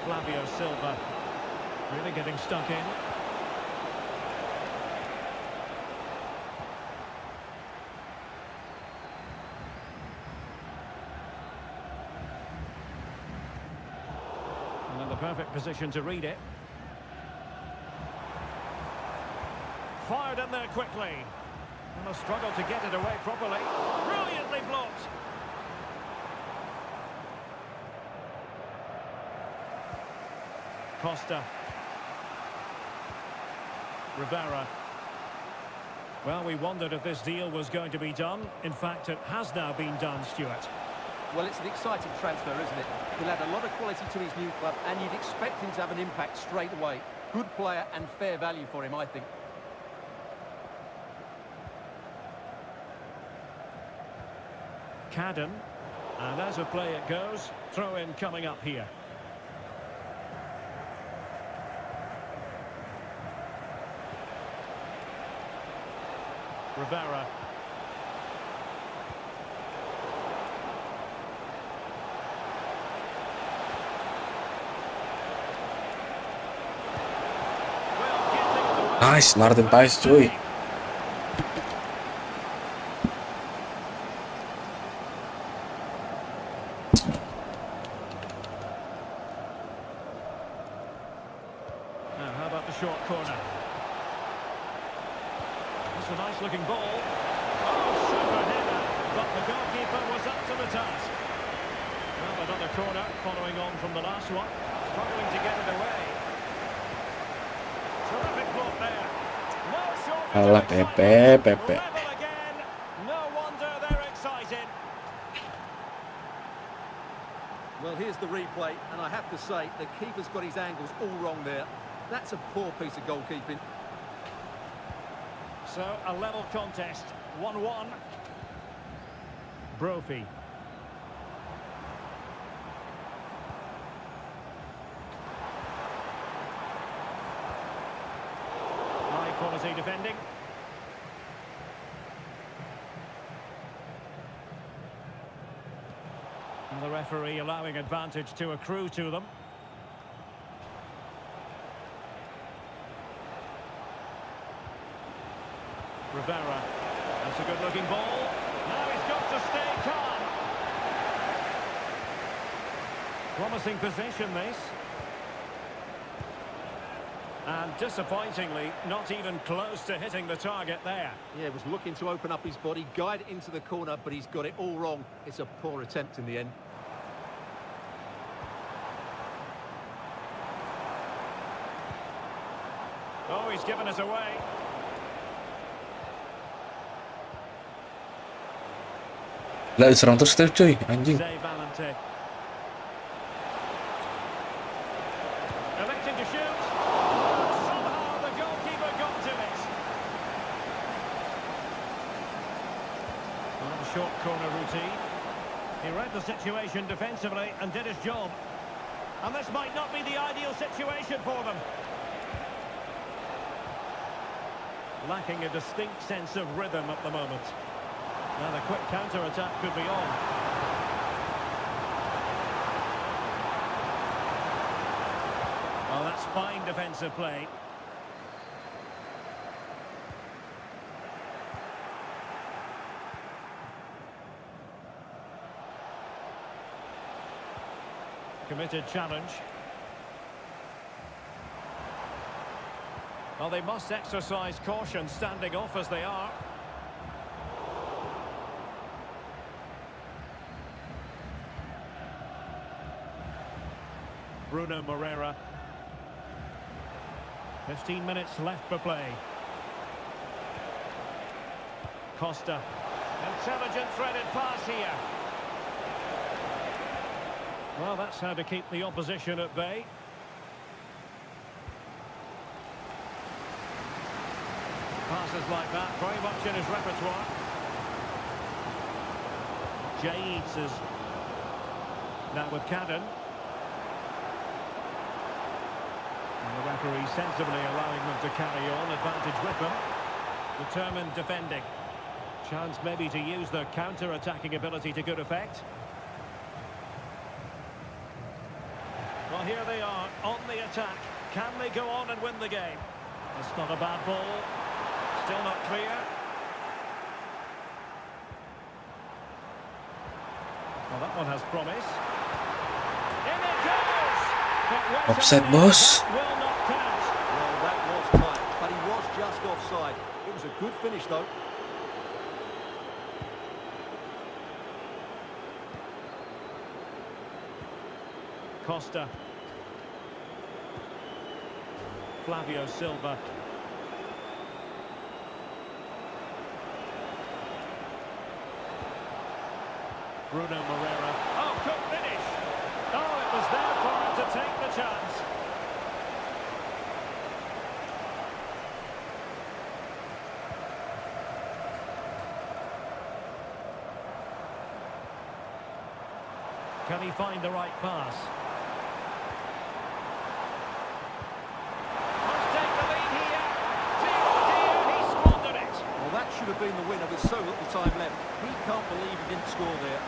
Flavio Silva really getting stuck in. And in the perfect position to read it. Fired in there quickly. And a struggle to get it away properly. Brilliantly blocked. Costa. Rivera. Well, we wondered if this deal was going to be done. In fact, it has now been done, Stuart. Well, it's an exciting transfer, isn't it? He'll add a lot of quality to his new club, and you'd expect him to have an impact straight away. Good player and fair value for him, I think. Cadden. And as a play it goes, throw in coming up here. Rivera. Nice, Martin Paes cuy. Now, how about the short corner? It's a nice looking ball. Oh, super header. But the goalkeeper was up to the task. Well, another corner following on from the last one. Struggling to get it away. Terrific block there. No shortage Alah, of excitement. Pepe. Level again. No wonder they're excited. Well, here's the replay, and I have to say, the keeper's got his angles all wrong there. That's a poor piece of goalkeeping. So, a level contest, 1-1. Brophy. High quality defending. And the referee allowing advantage to accrue to them. Rivera. That's a good-looking ball. Now he's got to stay calm. Promising position, this. And disappointingly, not even close to hitting the target there. Yeah, was looking to open up his body, guide it into the corner, but he's got it all wrong. It's a poor attempt in the end. Oh, he's given it away. Lah diserang terus Steve cuy, anjing. Save Valente. Electing to shoot. Somehow the goalkeeper got to it. On the short corner routine. He read the situation defensively and did his job. And this might not be the ideal situation for them. Lacking a distinct sense of rhythm at the moment. Now the quick counter-attack could be on. Oh, that's fine defensive play. Committed challenge. Well, they must exercise caution standing off as they are. Bruno Moreira. 15 minutes left for play. Costa. Intelligent threaded pass here. Well, that's how to keep the opposition at bay. Passes like that, very much in his repertoire. JEEEEE. Now with Cadden. And the referee sensibly allowing them to carry on, advantage with them. Determined defending. Chance maybe to use their counter-attacking ability to good effect. Well, here they are, on the attack. Can they go on and win the game? It's not a bad ball. Still not clear. Well, that one has promise. In it goes! But wait a Offside, minute, boss. that will not count. Well, that was tight, but he was just offside. It was a good finish, though. Costa. Flavio Silva. Bruno Moreira. Oh, good finish. Oh, it was there for him to take the chance. Can he find the right pass? Must take the lead here. Dear, he squandered it. Well, that should have been the winner with so little time left. He can't believe he didn't score there.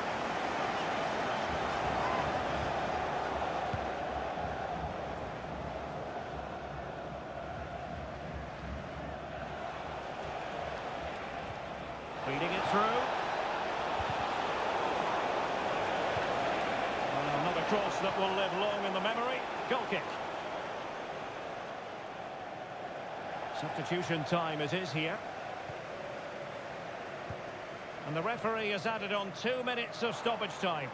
Feeding it through. Another cross that will live long in the memory. Goal kick. Substitution time it is here. And the referee has added on 2 minutes of stoppage time.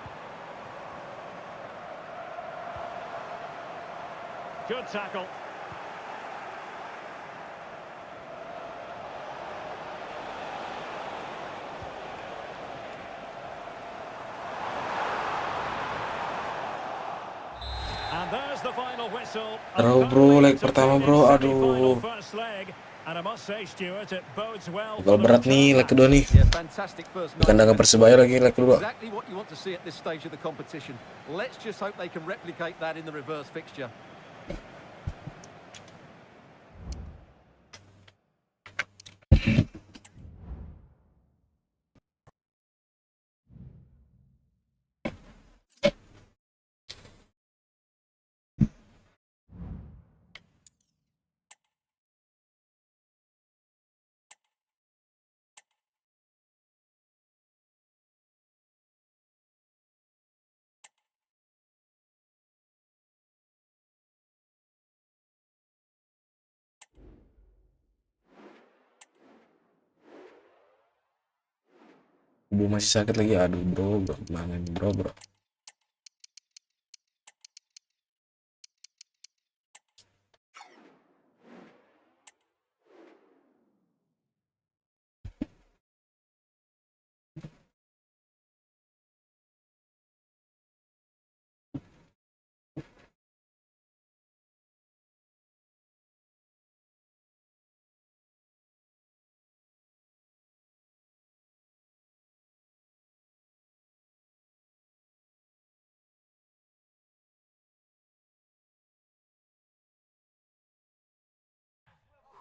Good tackle. And there's the final whistle. Bro, leg pertama bro, aduh. First leg. And I must say, Stuart, it bodes well. Agak berat nih leg kedua nih. Yeah, fantastic first Bukan dengan Persebaya lagi leg kedua. Exactly what you want to see at this stage of the competition. Let's just hope they can replicate that in the reverse fixture. Ibu masih sakit lagi. Aduh bro, gimana nih bro?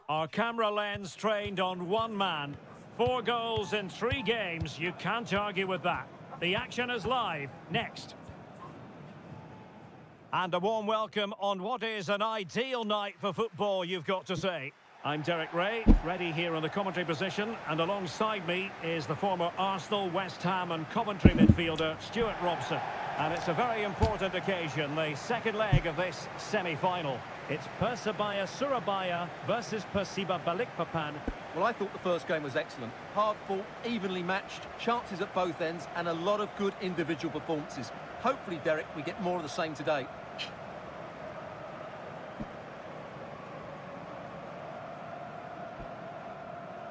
Our camera lens trained on one man. 4 goals in 3 games. You can't argue with that. The action is live. Next. And a warm welcome on what is an ideal night for football, you've got to say. I'm Derek Ray, ready here in the commentary position, and alongside me is the former Arsenal, West Ham and Coventry midfielder, Stuart Robson. And it's a very important occasion, the second leg of this semi-final. It's Persiba Surabaya versus Persiba Balikpapan. Well, I thought the first game was excellent. Hard fought, evenly matched, chances at both ends, and a lot of good individual performances. Hopefully, Derek, we get more of the same today.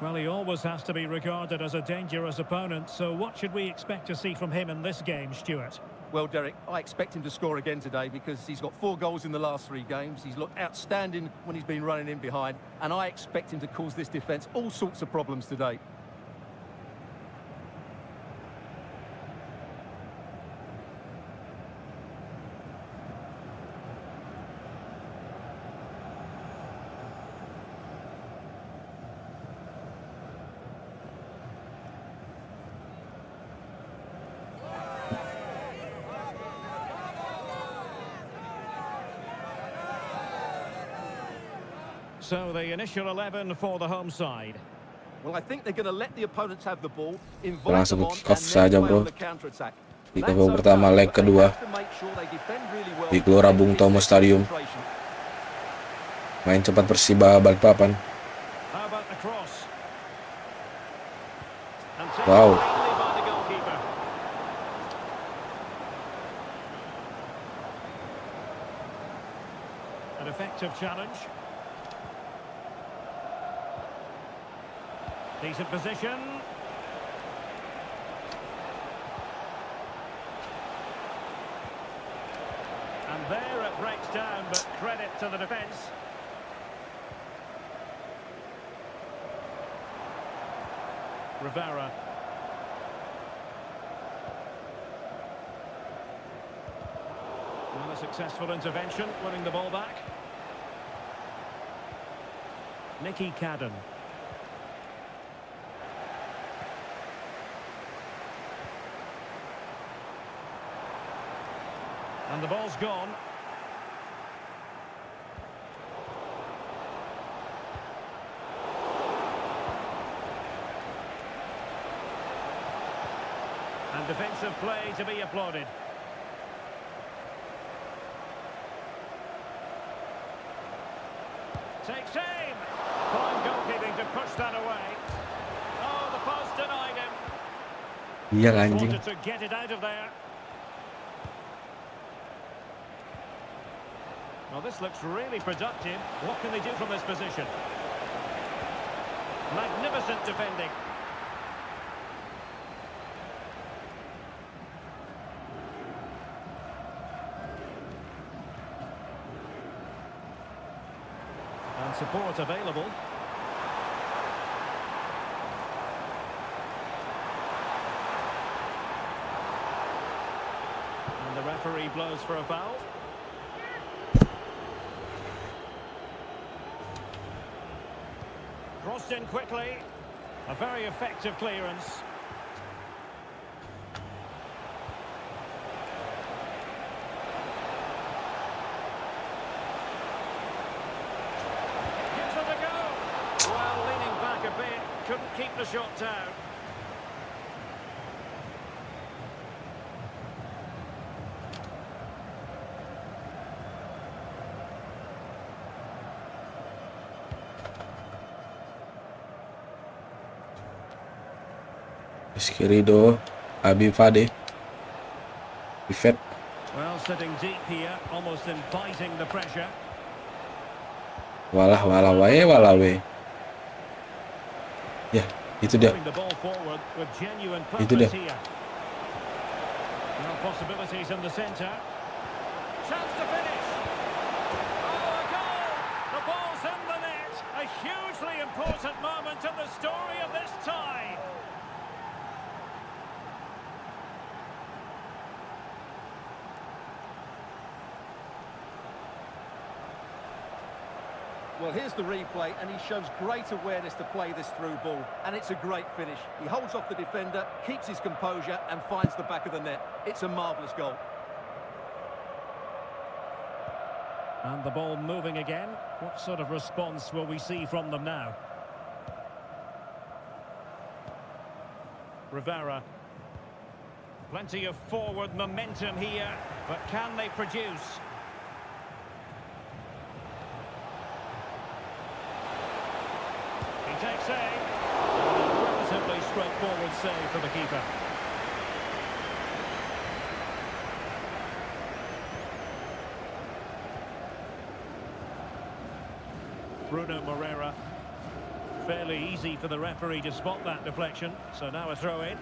Well, he always has to be regarded as a dangerous opponent, so what should we expect to see from him in this game, Stuart? Well, Derek, I expect him to score again today because he's got 4 goals in the last 3 games. He's looked outstanding when he's been running in behind, and I expect him to cause this defence all sorts of problems today. So the initial 11 for the home side. Well, I think they're going to let the opponents have the ball, invite them Langsung on, kick off and saja, then play bro. on the counter-attack. Di That's babak okay, pertama leg but they kedua have to make sure they defend really well di Gelora and Bung keep Tomo their Stadium. concentration. Main cepat Persiba Balikpapan. How about the cross? And taken Wow. cleanly by the goalkeeper. An effective challenge. Decent position. And there it breaks down, but credit to the defence. Rivera. Well, a successful intervention, winning the ball back. Nicky Cadden. And the ball's gone. And defensive play to be applauded. Takes aim. Fine goalkeeping to push that away. Oh, the post denied him. Iya Just anjing. wanted to get it out of there. Well, this looks really productive. What can they do from this position? Magnificent defending. And support available. And the referee blows for a foul. Crossed in quickly. A very effective clearance. Gives it a go. Well, leaning back a bit. Couldn't keep the shot down. Eskirido, Abifade, Pivot. Well, sitting deep here, almost inviting the pressure. Walah wae. Ya, itu dia. Moving the ball forward with genuine Itu dia. purpose here. Well, possibilities in the centre. Chance to finish. Oh, a goal! The ball's in the net. A hugely important moment in the story of this tie. Well, here's the replay, and he shows great awareness to play this through ball, and it's a great finish. He holds off the defender, keeps his composure, and finds the back of the net. It's a marvellous goal. And the ball moving again. What sort of response will we see from them now? Rivera. Plenty of forward momentum here, but can they produce? He takes aim. Relatively straightforward save for the keeper. Bruno Moreira. Fairly easy for the referee to spot that deflection. So now a throw in.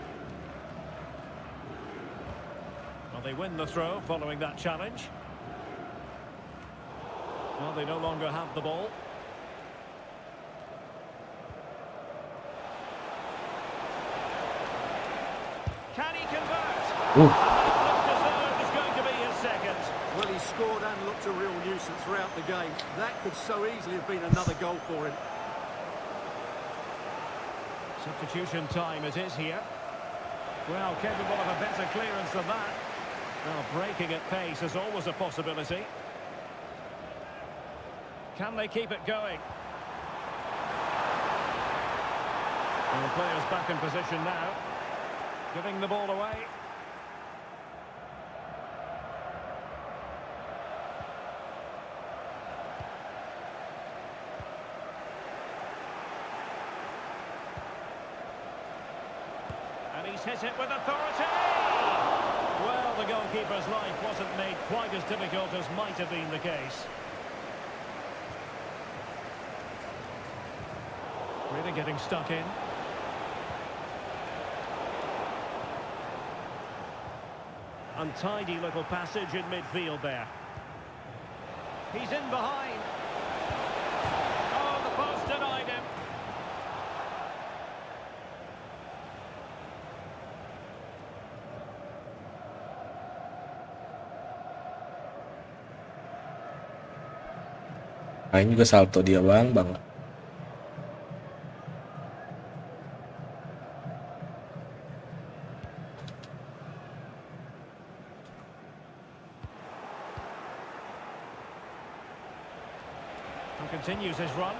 Well, they win the throw following that challenge. Well, they no longer have the ball. Can he convert? Ooh. And that looked as though it was going to be his second. Well, he scored and looked a real nuisance throughout the game. That could so easily have been another goal for him. Substitution time it is here. Well, capable of a better clearance than that. Well, breaking at pace is always a possibility. Can they keep it going? And the players back in position now. Giving the ball away. And he's hit it with authority. Well, the goalkeeper's life wasn't made quite as difficult as might have been the case. Really getting stuck in. Untidy little passage in midfield there. He's in behind. Oh, the post denied him. Main juga salto dia bang. Continues his run.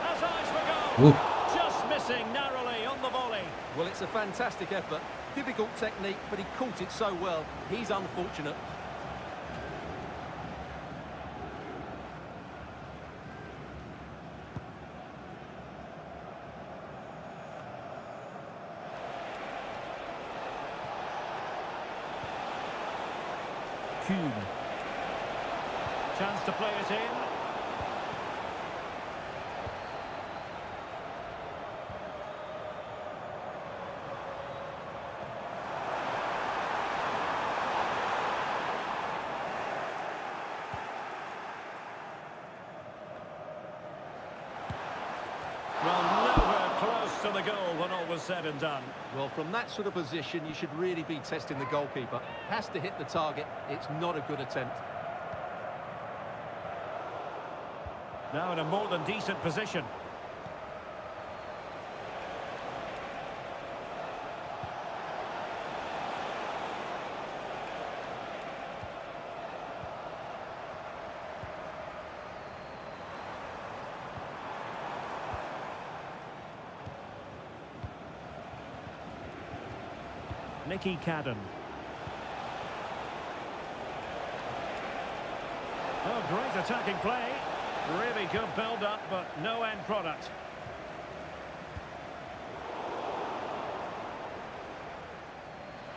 Has eyes for goal. Ooh. Just missing narrowly on the volley. Well, it's a fantastic effort. Difficult technique, but he caught it so well. He's unfortunate. Cube. Chance to play it in. Well, nowhere close to the goal when all was said and done. Well, from that sort of position, you should really be testing the goalkeeper. Has to hit the target. It's not a good attempt. Now in a more than decent position. Nicky Cadden. Oh, great attacking play. Really good build-up, but no end product.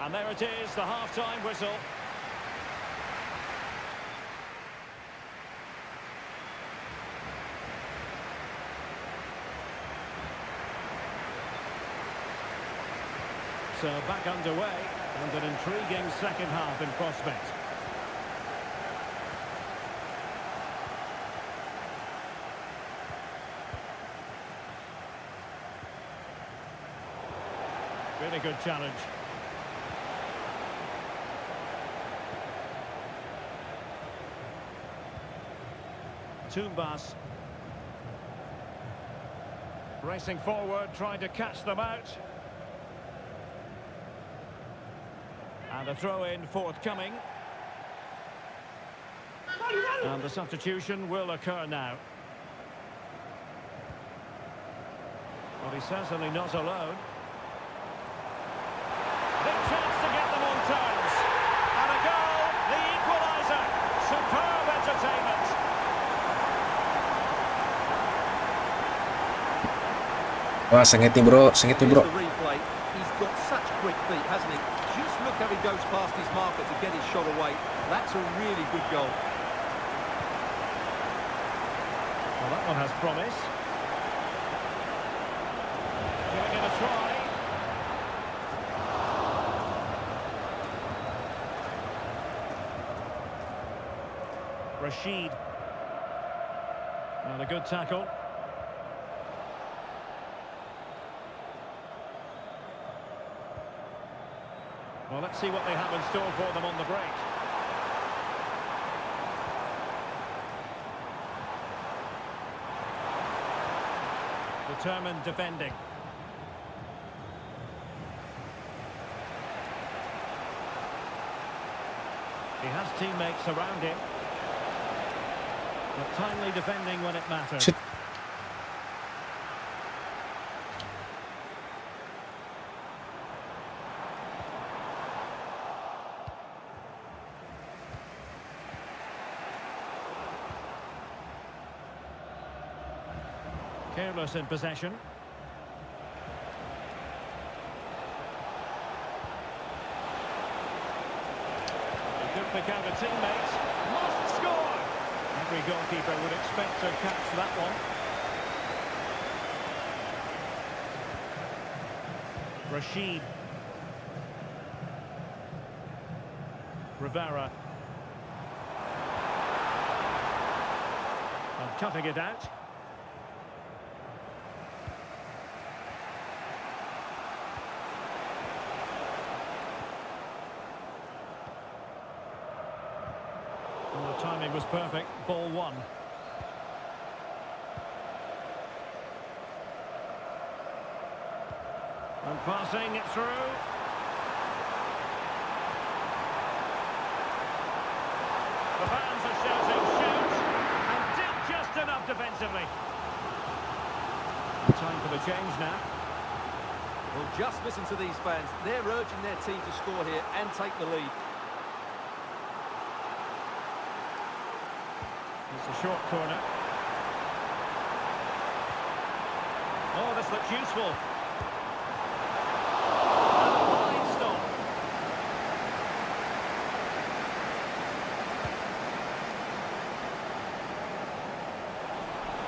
And there it is, the half-time whistle. So back underway, and an intriguing second half in prospect. Really good challenge. Tumbas. Racing forward, trying to catch them out. And a throw-in forthcoming. And the substitution will occur now. Well, he's certainly not alone. Big chance to get them on terms. And a goal, the equaliser. Superb entertainment. Wah, sengit nih bro, Here's the replay. He's got such quick feet, hasn't he? Just look how he goes past his marker to get his shot away. That's a really good goal. Well, that one has promise. Giving it a try. Rashid. And a good tackle. Well, let's see what they have in store for them on the break. Determined defending. He has teammates around him. But timely defending when it matters. Shit. Careless in possession. He could pick out a teammate. Must score! Every goalkeeper would expect to catch that one. Rashid. Rivera. And cutting it out. Well, the timing was perfect. Ball one. And passing it through. The fans are shouting, shoot! And did just enough defensively. Time for the change now. Well, just listen to these fans. They're urging their team to score here and take the lead. It's a short corner. Oh, this looks useful. And a wide stop.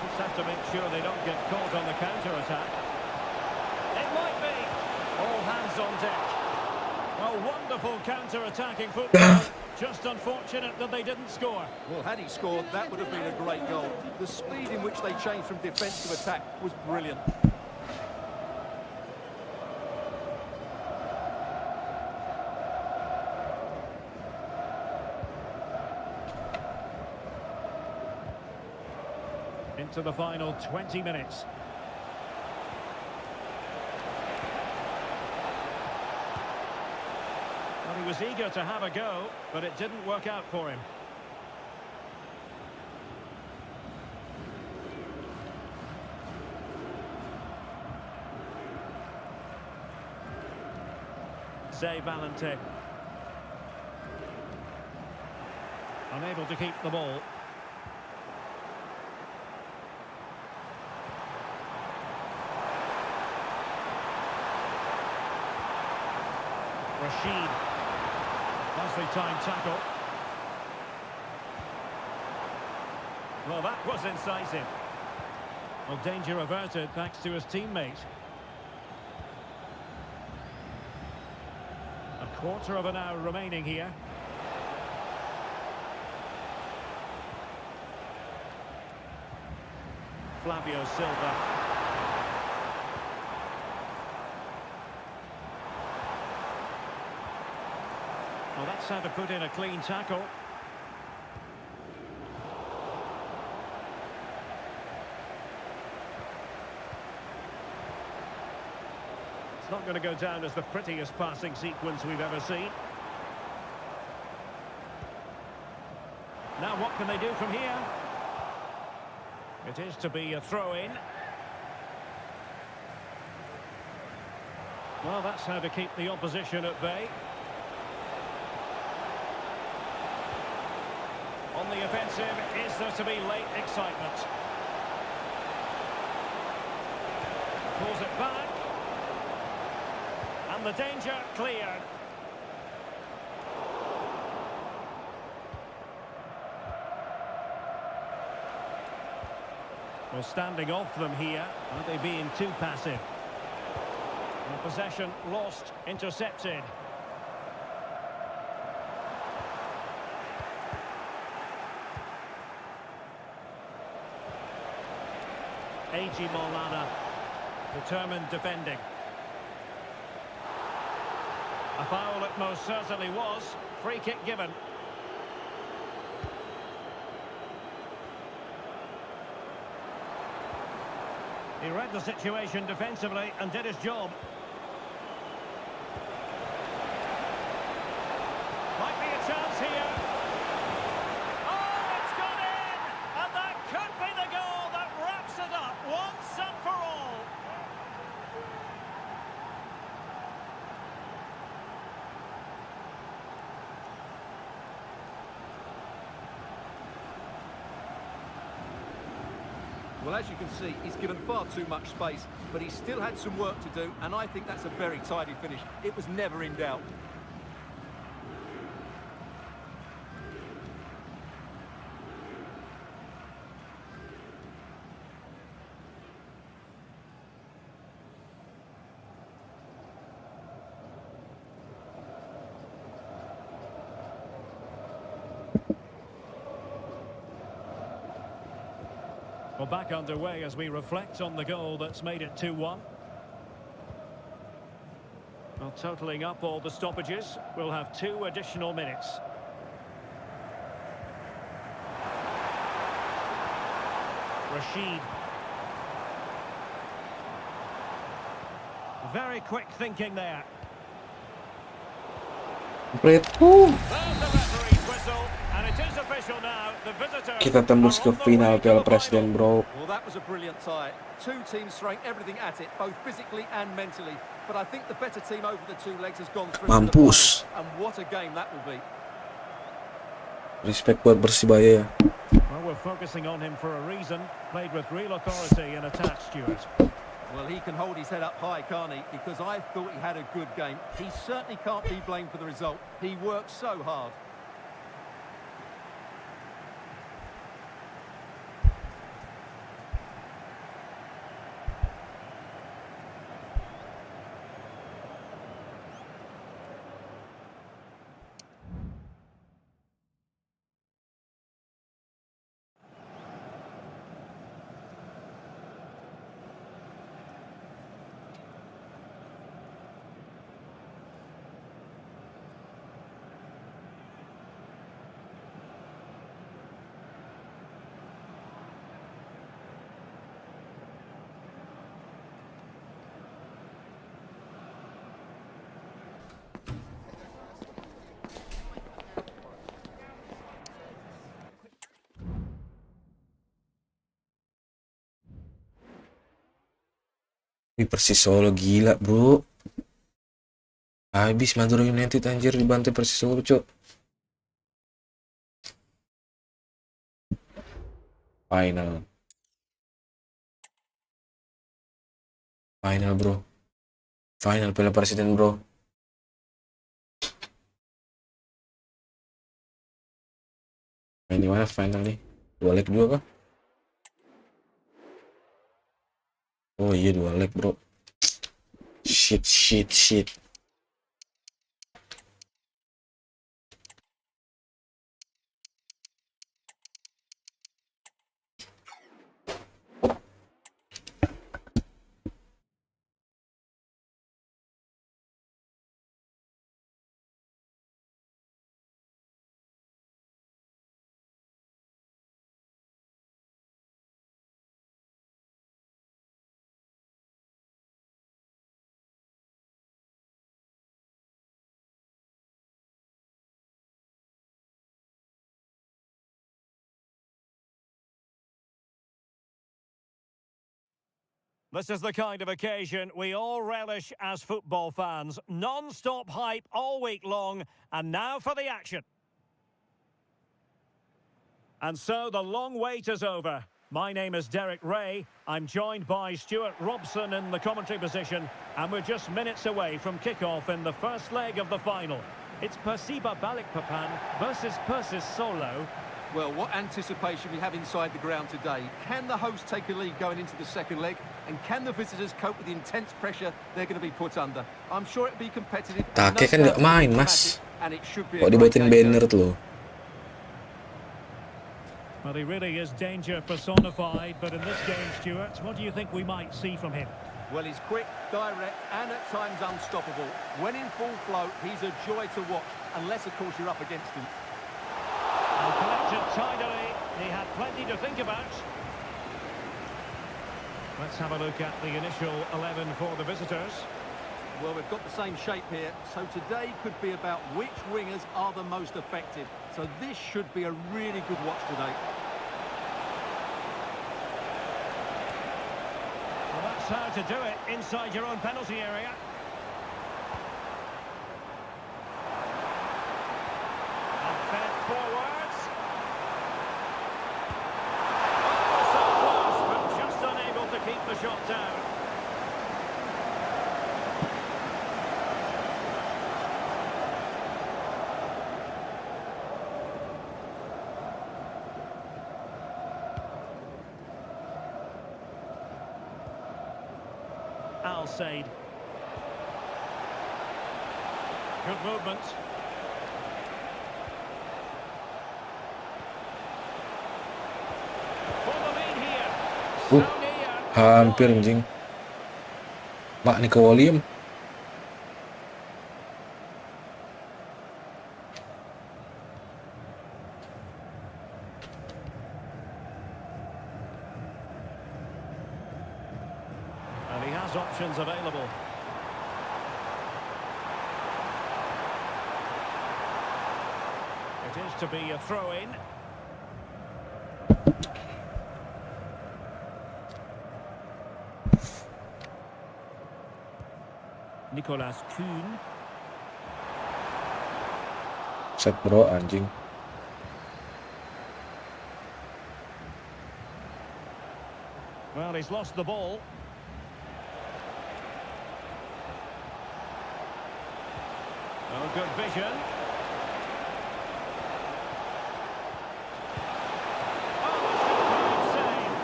Just have to make sure they don't get caught on the counter-attack. It might be. All hands on deck. A wonderful counter-attacking football. Just unfortunate that they didn't score. Well, had he scored, that would have been a great goal. The speed in which they changed from defence to attack was brilliant. Into the final 20 minutes. Well, he was eager to have a go, but it didn't work out for him. Zé Valente. Unable to keep the ball. Rashid. Nicely timed tackle. Well, that was incisive. Well, danger averted thanks to his teammate. A quarter of an hour remaining here. Flavio Silva. Well, that's how to put in a clean tackle. It's not going to go down as the prettiest passing sequence we've ever seen. Now what can they do from here? It is to be a throw-in. Well, that's how to keep the opposition at bay. On the offensive, is there to be late excitement? Pulls it back. And the danger cleared. Well, standing off them here. Are they being too passive? And possession lost, intercepted. A.G. Maulana, determined defending. A foul it most certainly was. Free kick given. He read the situation defensively and did his job. Might be a chance here. Oh, it's gone in! And that could be the goal that wraps it up once and for all. Well, as you can see, he's given far too much space, but he still had some work to do, and I think that's a very tidy finish. It was never in doubt. Well, back underway as we reflect on the goal that's made it 2-1. Well, totalling up all the stoppages, we'll have 2 additional minutes. Rashid. Very quick thinking there. Complete. There's the referee's whistle, and it is official now. The visitors Kita tembus ke are on the final way to Piala the Presiden, final. bro. Well, that was a brilliant tie. Two teams throwing everything at it, both physically and mentally. But I think the better team over the two legs has gone through to the Mampus. final. And what a game that will be. Respect buat Persibaya ya. Well, we're focusing on him for a reason. Played with real authority and attached, Stuart. Well, he can hold his head up high, can't he? Because I thought he had a good game. He certainly can't be blamed for the result. He worked so hard. Wih, Persis Solo gila, bro. Habis Madura United anjir dibantai Persis Solo, cok. Final. Final, bro. Final Piala Presiden, bro. Main di mana final nih? 2 leg juga kah? Oh iya 2 leg bro. Shit. This is the kind of occasion we all relish as football fans. Non-stop hype all week long, and now for the action. And so the long wait is over. My name is Derek Ray. I'm joined by Stuart Robson in the commentary position, and we're just minutes away from kick-off in the first leg of the final. It's Persiba Balikpapan versus Persis Solo. Well, what anticipation we have inside the ground today. Can the hosts take a lead going into the second leg? And can the visitors cope with the intense pressure they're going to be put under? I'm sure it'll be competitive. Take kan nggak main mas. Kok dibuatin banner tuh? Well, he really is danger personified, but in this game, Stuart, what do you think we might see from him? Well, he's quick, direct, and at times unstoppable. When in full flow, he's a joy to watch, unless, of course, you're up against him. And collected tidily. He had plenty to think about. Let's have a look at the initial 11 for the visitors. Well, we've got the same shape here, so today could be about which wingers are the most effective. So this should be a really good watch today. Well, that's how to do it inside your own penalty area. And fed forwards. Oh, so close, but just unable to keep the shot down. Said. Good movement. For the lead here. So near. Hampir anjing. Mak nih ke William. Options available. It is to be a throw-in. Nicolas Kuhn. Set bro anjing. Well, he's lost the ball. Oh, good vision. Oh, superb save.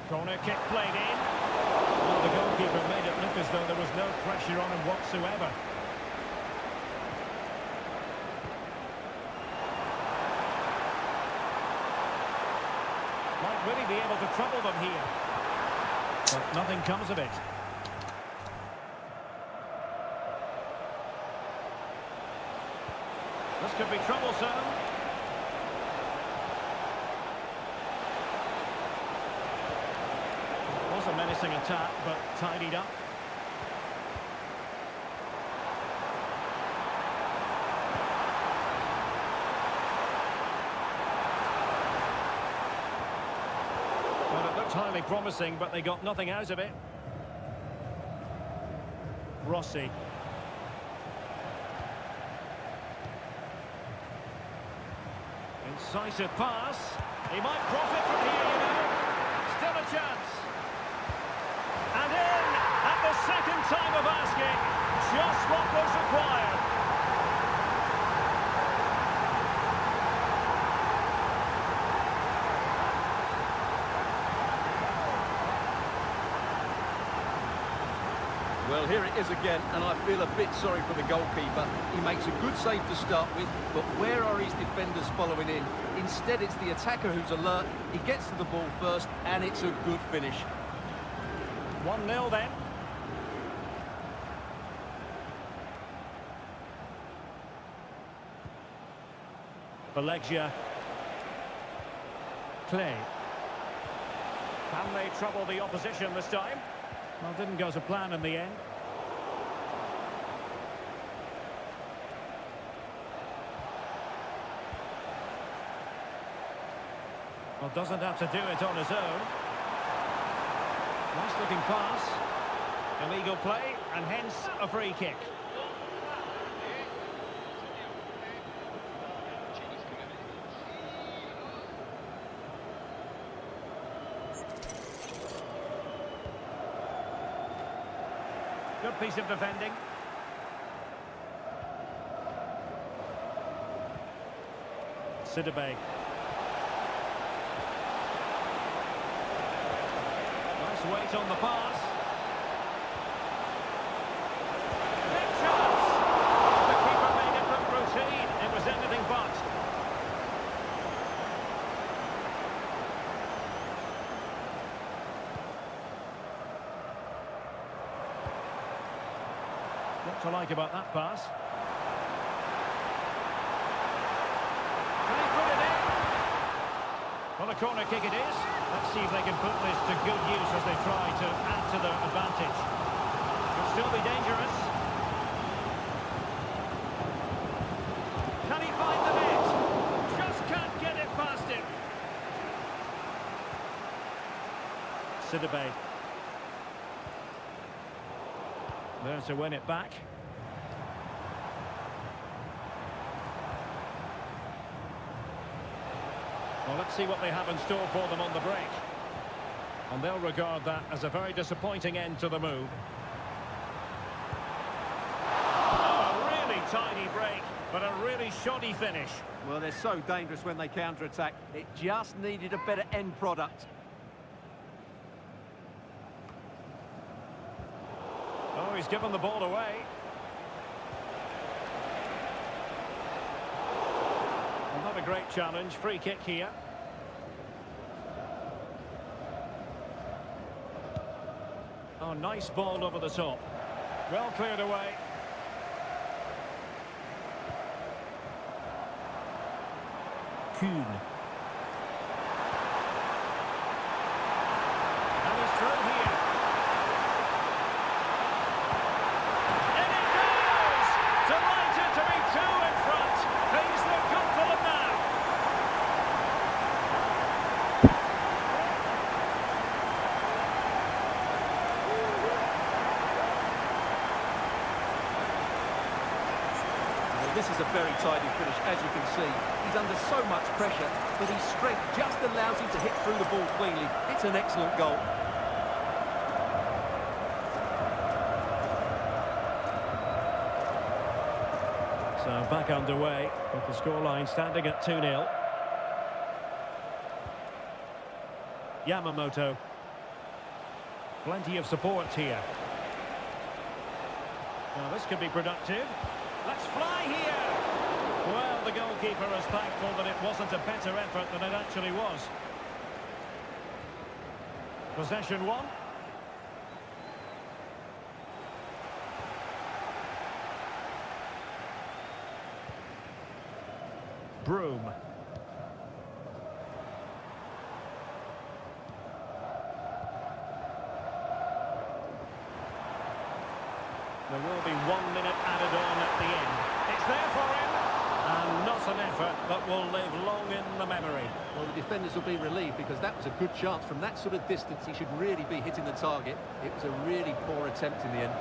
Corner kick played in. Well, the goalkeeper made it look as though there was no pressure on him whatsoever. Might really be able to trouble them here. But nothing comes of it. This could be troublesome. It was a menacing attack, but tidied up. Highly promising, but they got nothing out of it. Rossi. Incisive pass. He might profit from here, you know. Still a chance. And in at the second time of asking. Well, here it is again, and I feel a bit sorry for the goalkeeper. He makes a good save to start with, but where are his defenders following in? Instead, it's the attacker who's alert. He gets to the ball first, and it's a good finish. 1-0 then. Valegia. Clay. Can they trouble the opposition this time? Well, didn't go to plan in the end. Well, doesn't have to do it on his own. Nice looking pass. Illegal play, and hence a free kick. Good piece of defending. Sidibe. Nice weight on the pass. Big chance. The keeper made it look routine. It was anything but. What to like about that pass? Can he put it in? Well, a corner kick it is. Let's see if they can put this to good use as they try to add to their advantage. Could still be dangerous. Can he find the net? Just can't get it past him. Sidibe. There to win it back. Well, let's see what they have in store for them on the break. And they'll regard that as a very disappointing end to the move. Oh, a really tidy break, but a really shoddy finish. Well, they're so dangerous when they counter-attack. It just needed a better end product. Oh, he's given the ball away. Well, not a great challenge. Free kick here. Oh, nice ball over the top. Well cleared away. Kuhn. And he's through here. And it goes! Delighted to be two in front. Things look good for them now. This is a very tidy finish, as you can see. He's under so much pressure, but his strength just allows him to hit through the ball cleanly. It's an excellent goal. So back underway with the scoreline standing at 2-0. Yamamoto. Plenty of support here. Now this could be productive. Let's fly here! Well, the goalkeeper is thankful that it wasn't a better effort than it actually was. Possession one. Broom. There will be 1 minute added on at the end. It's there for him, and not an effort that will live long in the memory. Well, the defenders will be relieved because that was a good chance. From that sort of distance, he should really be hitting the target. It was a really poor attempt in the end.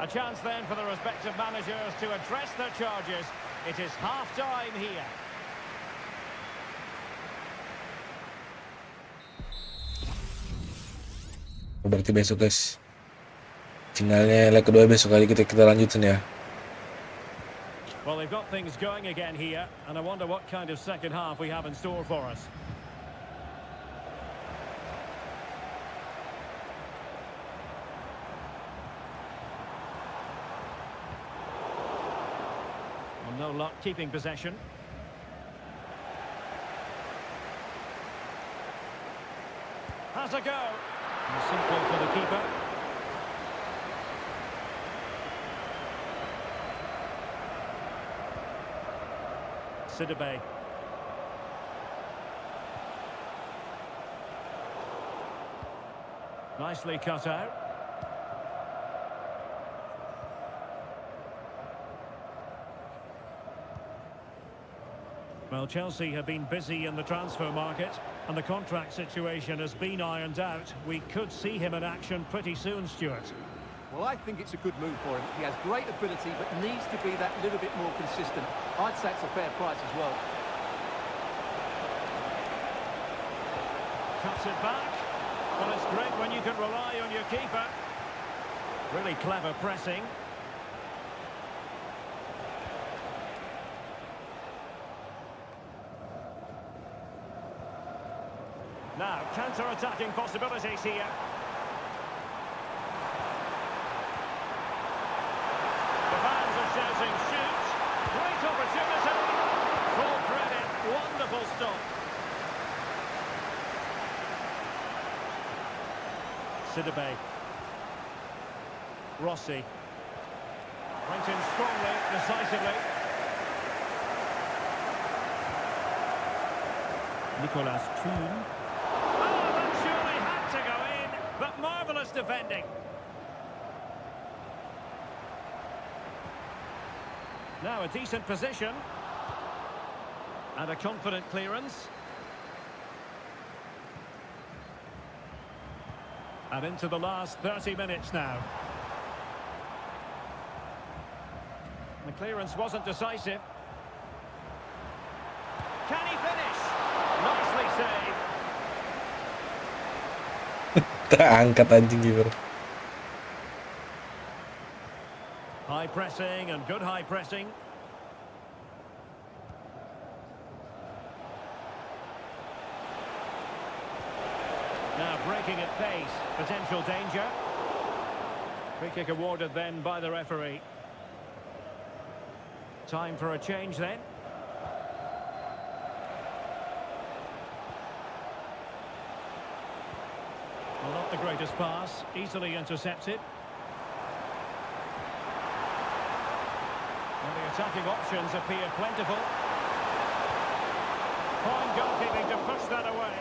A chance then for the respective managers to address their charges. It is half-time here. Berarti besok guys, finalnya leg kedua besok kali kita lanjutin ya. Well, they've got things going again here, and I wonder what kind of second half we have in store for us. Well, no luck keeping possession. Has a go. And simple for the keeper. Sidibe. Nicely cut out. Well, Chelsea have been busy in the transfer market, and the contract situation has been ironed out. We could see him in action pretty soon, Stuart. Well, I think it's a good move for him. He has great ability, but needs to be that little bit more consistent. I'd say it's a fair price as well. Cuts it back. Well, it's great when you can rely on your keeper. Really clever pressing. Now, counter-attacking possibilities here. The fans are shouting, shoot! Great opportunity! Full credit, wonderful stop. Sidibe. Rossi. Went in strongly, decisively. Nicolas Thun. Oh, that surely had to go in, but marvellous defending. Now a decent position. And a confident clearance. And into the last 30 minutes now. The clearance wasn't decisive. Can he finish? Nicely saved. Keangkat anjing kiper. High pressing and good high pressing. Now breaking at pace, potential danger. Free kick awarded then by the referee. Time for a change then. Well, not the greatest pass, easily intercepted. Well, the attacking options appear plentiful. Fine goalkeeping to push that away.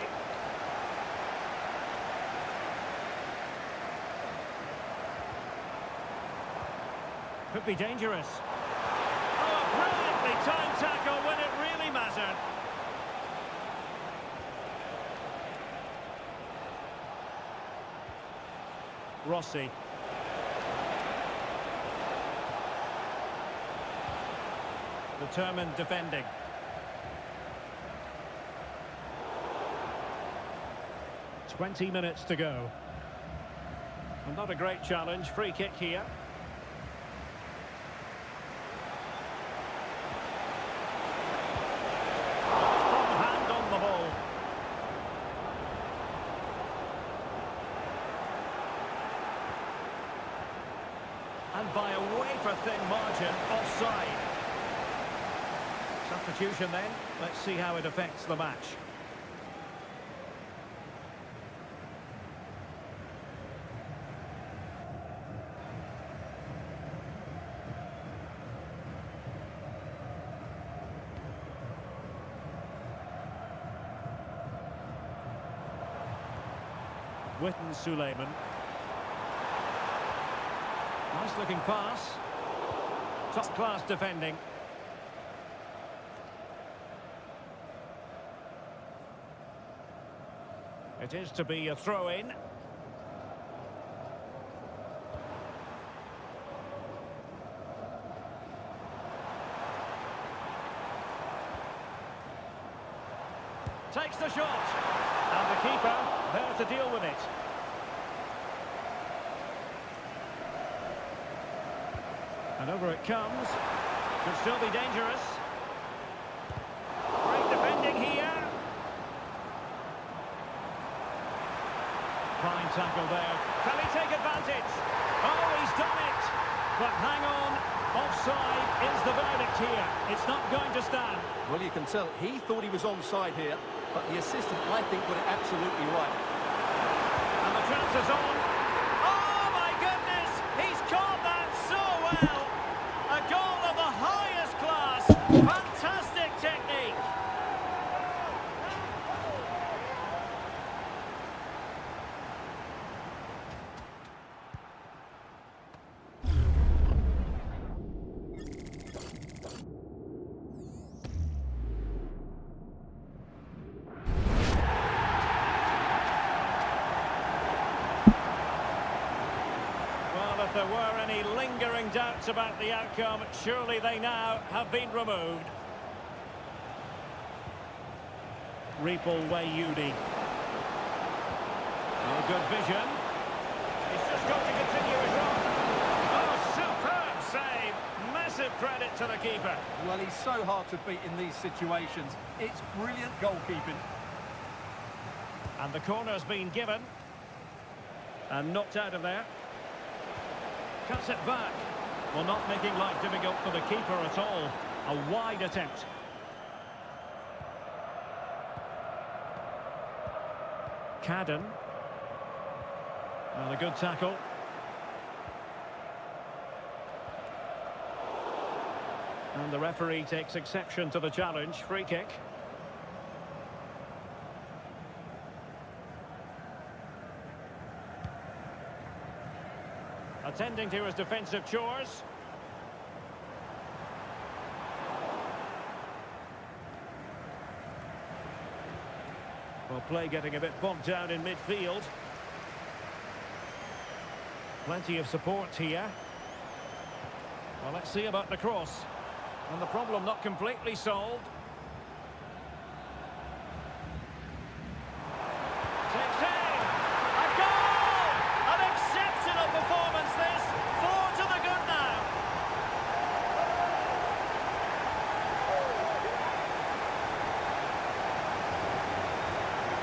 Could be dangerous. Oh, a brilliantly timed tackle when it really mattered. Rossi. Determined defending. "20 minutes to go. And not a great challenge. Free kick here. Strong hand on the ball. And by a wafer-thin margin, offside. Substitution then. Let's see how it affects the match. Witten Suleiman. Nice looking pass. Top class defending. It is to be a throw-in. Takes the shot. And the keeper there to deal with it. And over it comes. Could still be dangerous. Great defending here. Fine tackle there. Can he take advantage? Oh, he's done it. But hang on. Offside is the verdict here. It's not going to stand. Well, you can tell he thought he was onside here, but the assistant, I think, got it absolutely right. And the chance is on. Oh my goodness! He's caught that so well! A goal of the highest class! Fantastic technique! Well, if there were any lingering doubts about the outcome, surely they now have been removed. YEEEEE. Oh, good vision. He's just got to continue his run. Oh, superb save. Massive credit to the keeper. Well, he's so hard to beat in these situations. It's brilliant goalkeeping. And the corner's been given. And knocked out of there. Cuts it back. Well, not making life difficult for the keeper at all. A wide attempt. Cadden. And a good tackle. And the referee takes exception to the challenge. Free kick. Attending to his defensive chores. Well, play getting a bit bogged down in midfield. Plenty of support here. Well, let's see about the cross. And the problem not completely solved. Takes aim! A goal! An exceptional performance this. 4 to the good now.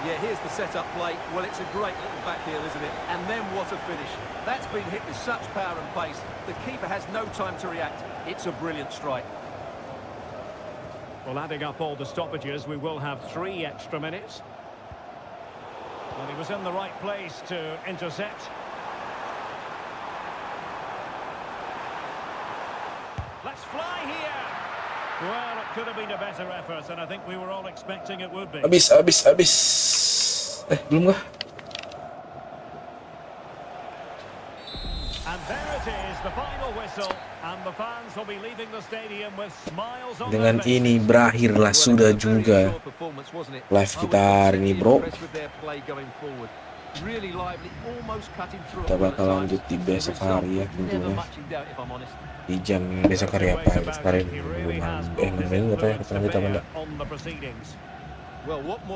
Yeah, here's the set-up play. Well, it's a great little back heel, isn't it? And then what a finish. That's been hit with such power and pace. The keeper has no time to react. It's a brilliant strike. Well, adding up all the stoppages, we will have 3 extra minutes. Well, he was in the right place to intercept. Let's fly here. Well, it could have been a better effort, and I think we were all expecting it would be. Habis. Belum kah? And there it is, the final whistle, and the fans will be leaving the stadium with smiles on Dengan their faces. ini berakhirlah sudah juga live kita hari ini, bro. Kita bakal lanjut di besok hari ya tentunya. Di jam besok hari apa ya? Sekarang main nggak tahu ya kita lanjut apa enggak. Oke,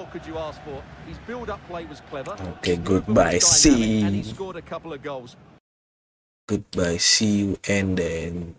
goodbye, see you and then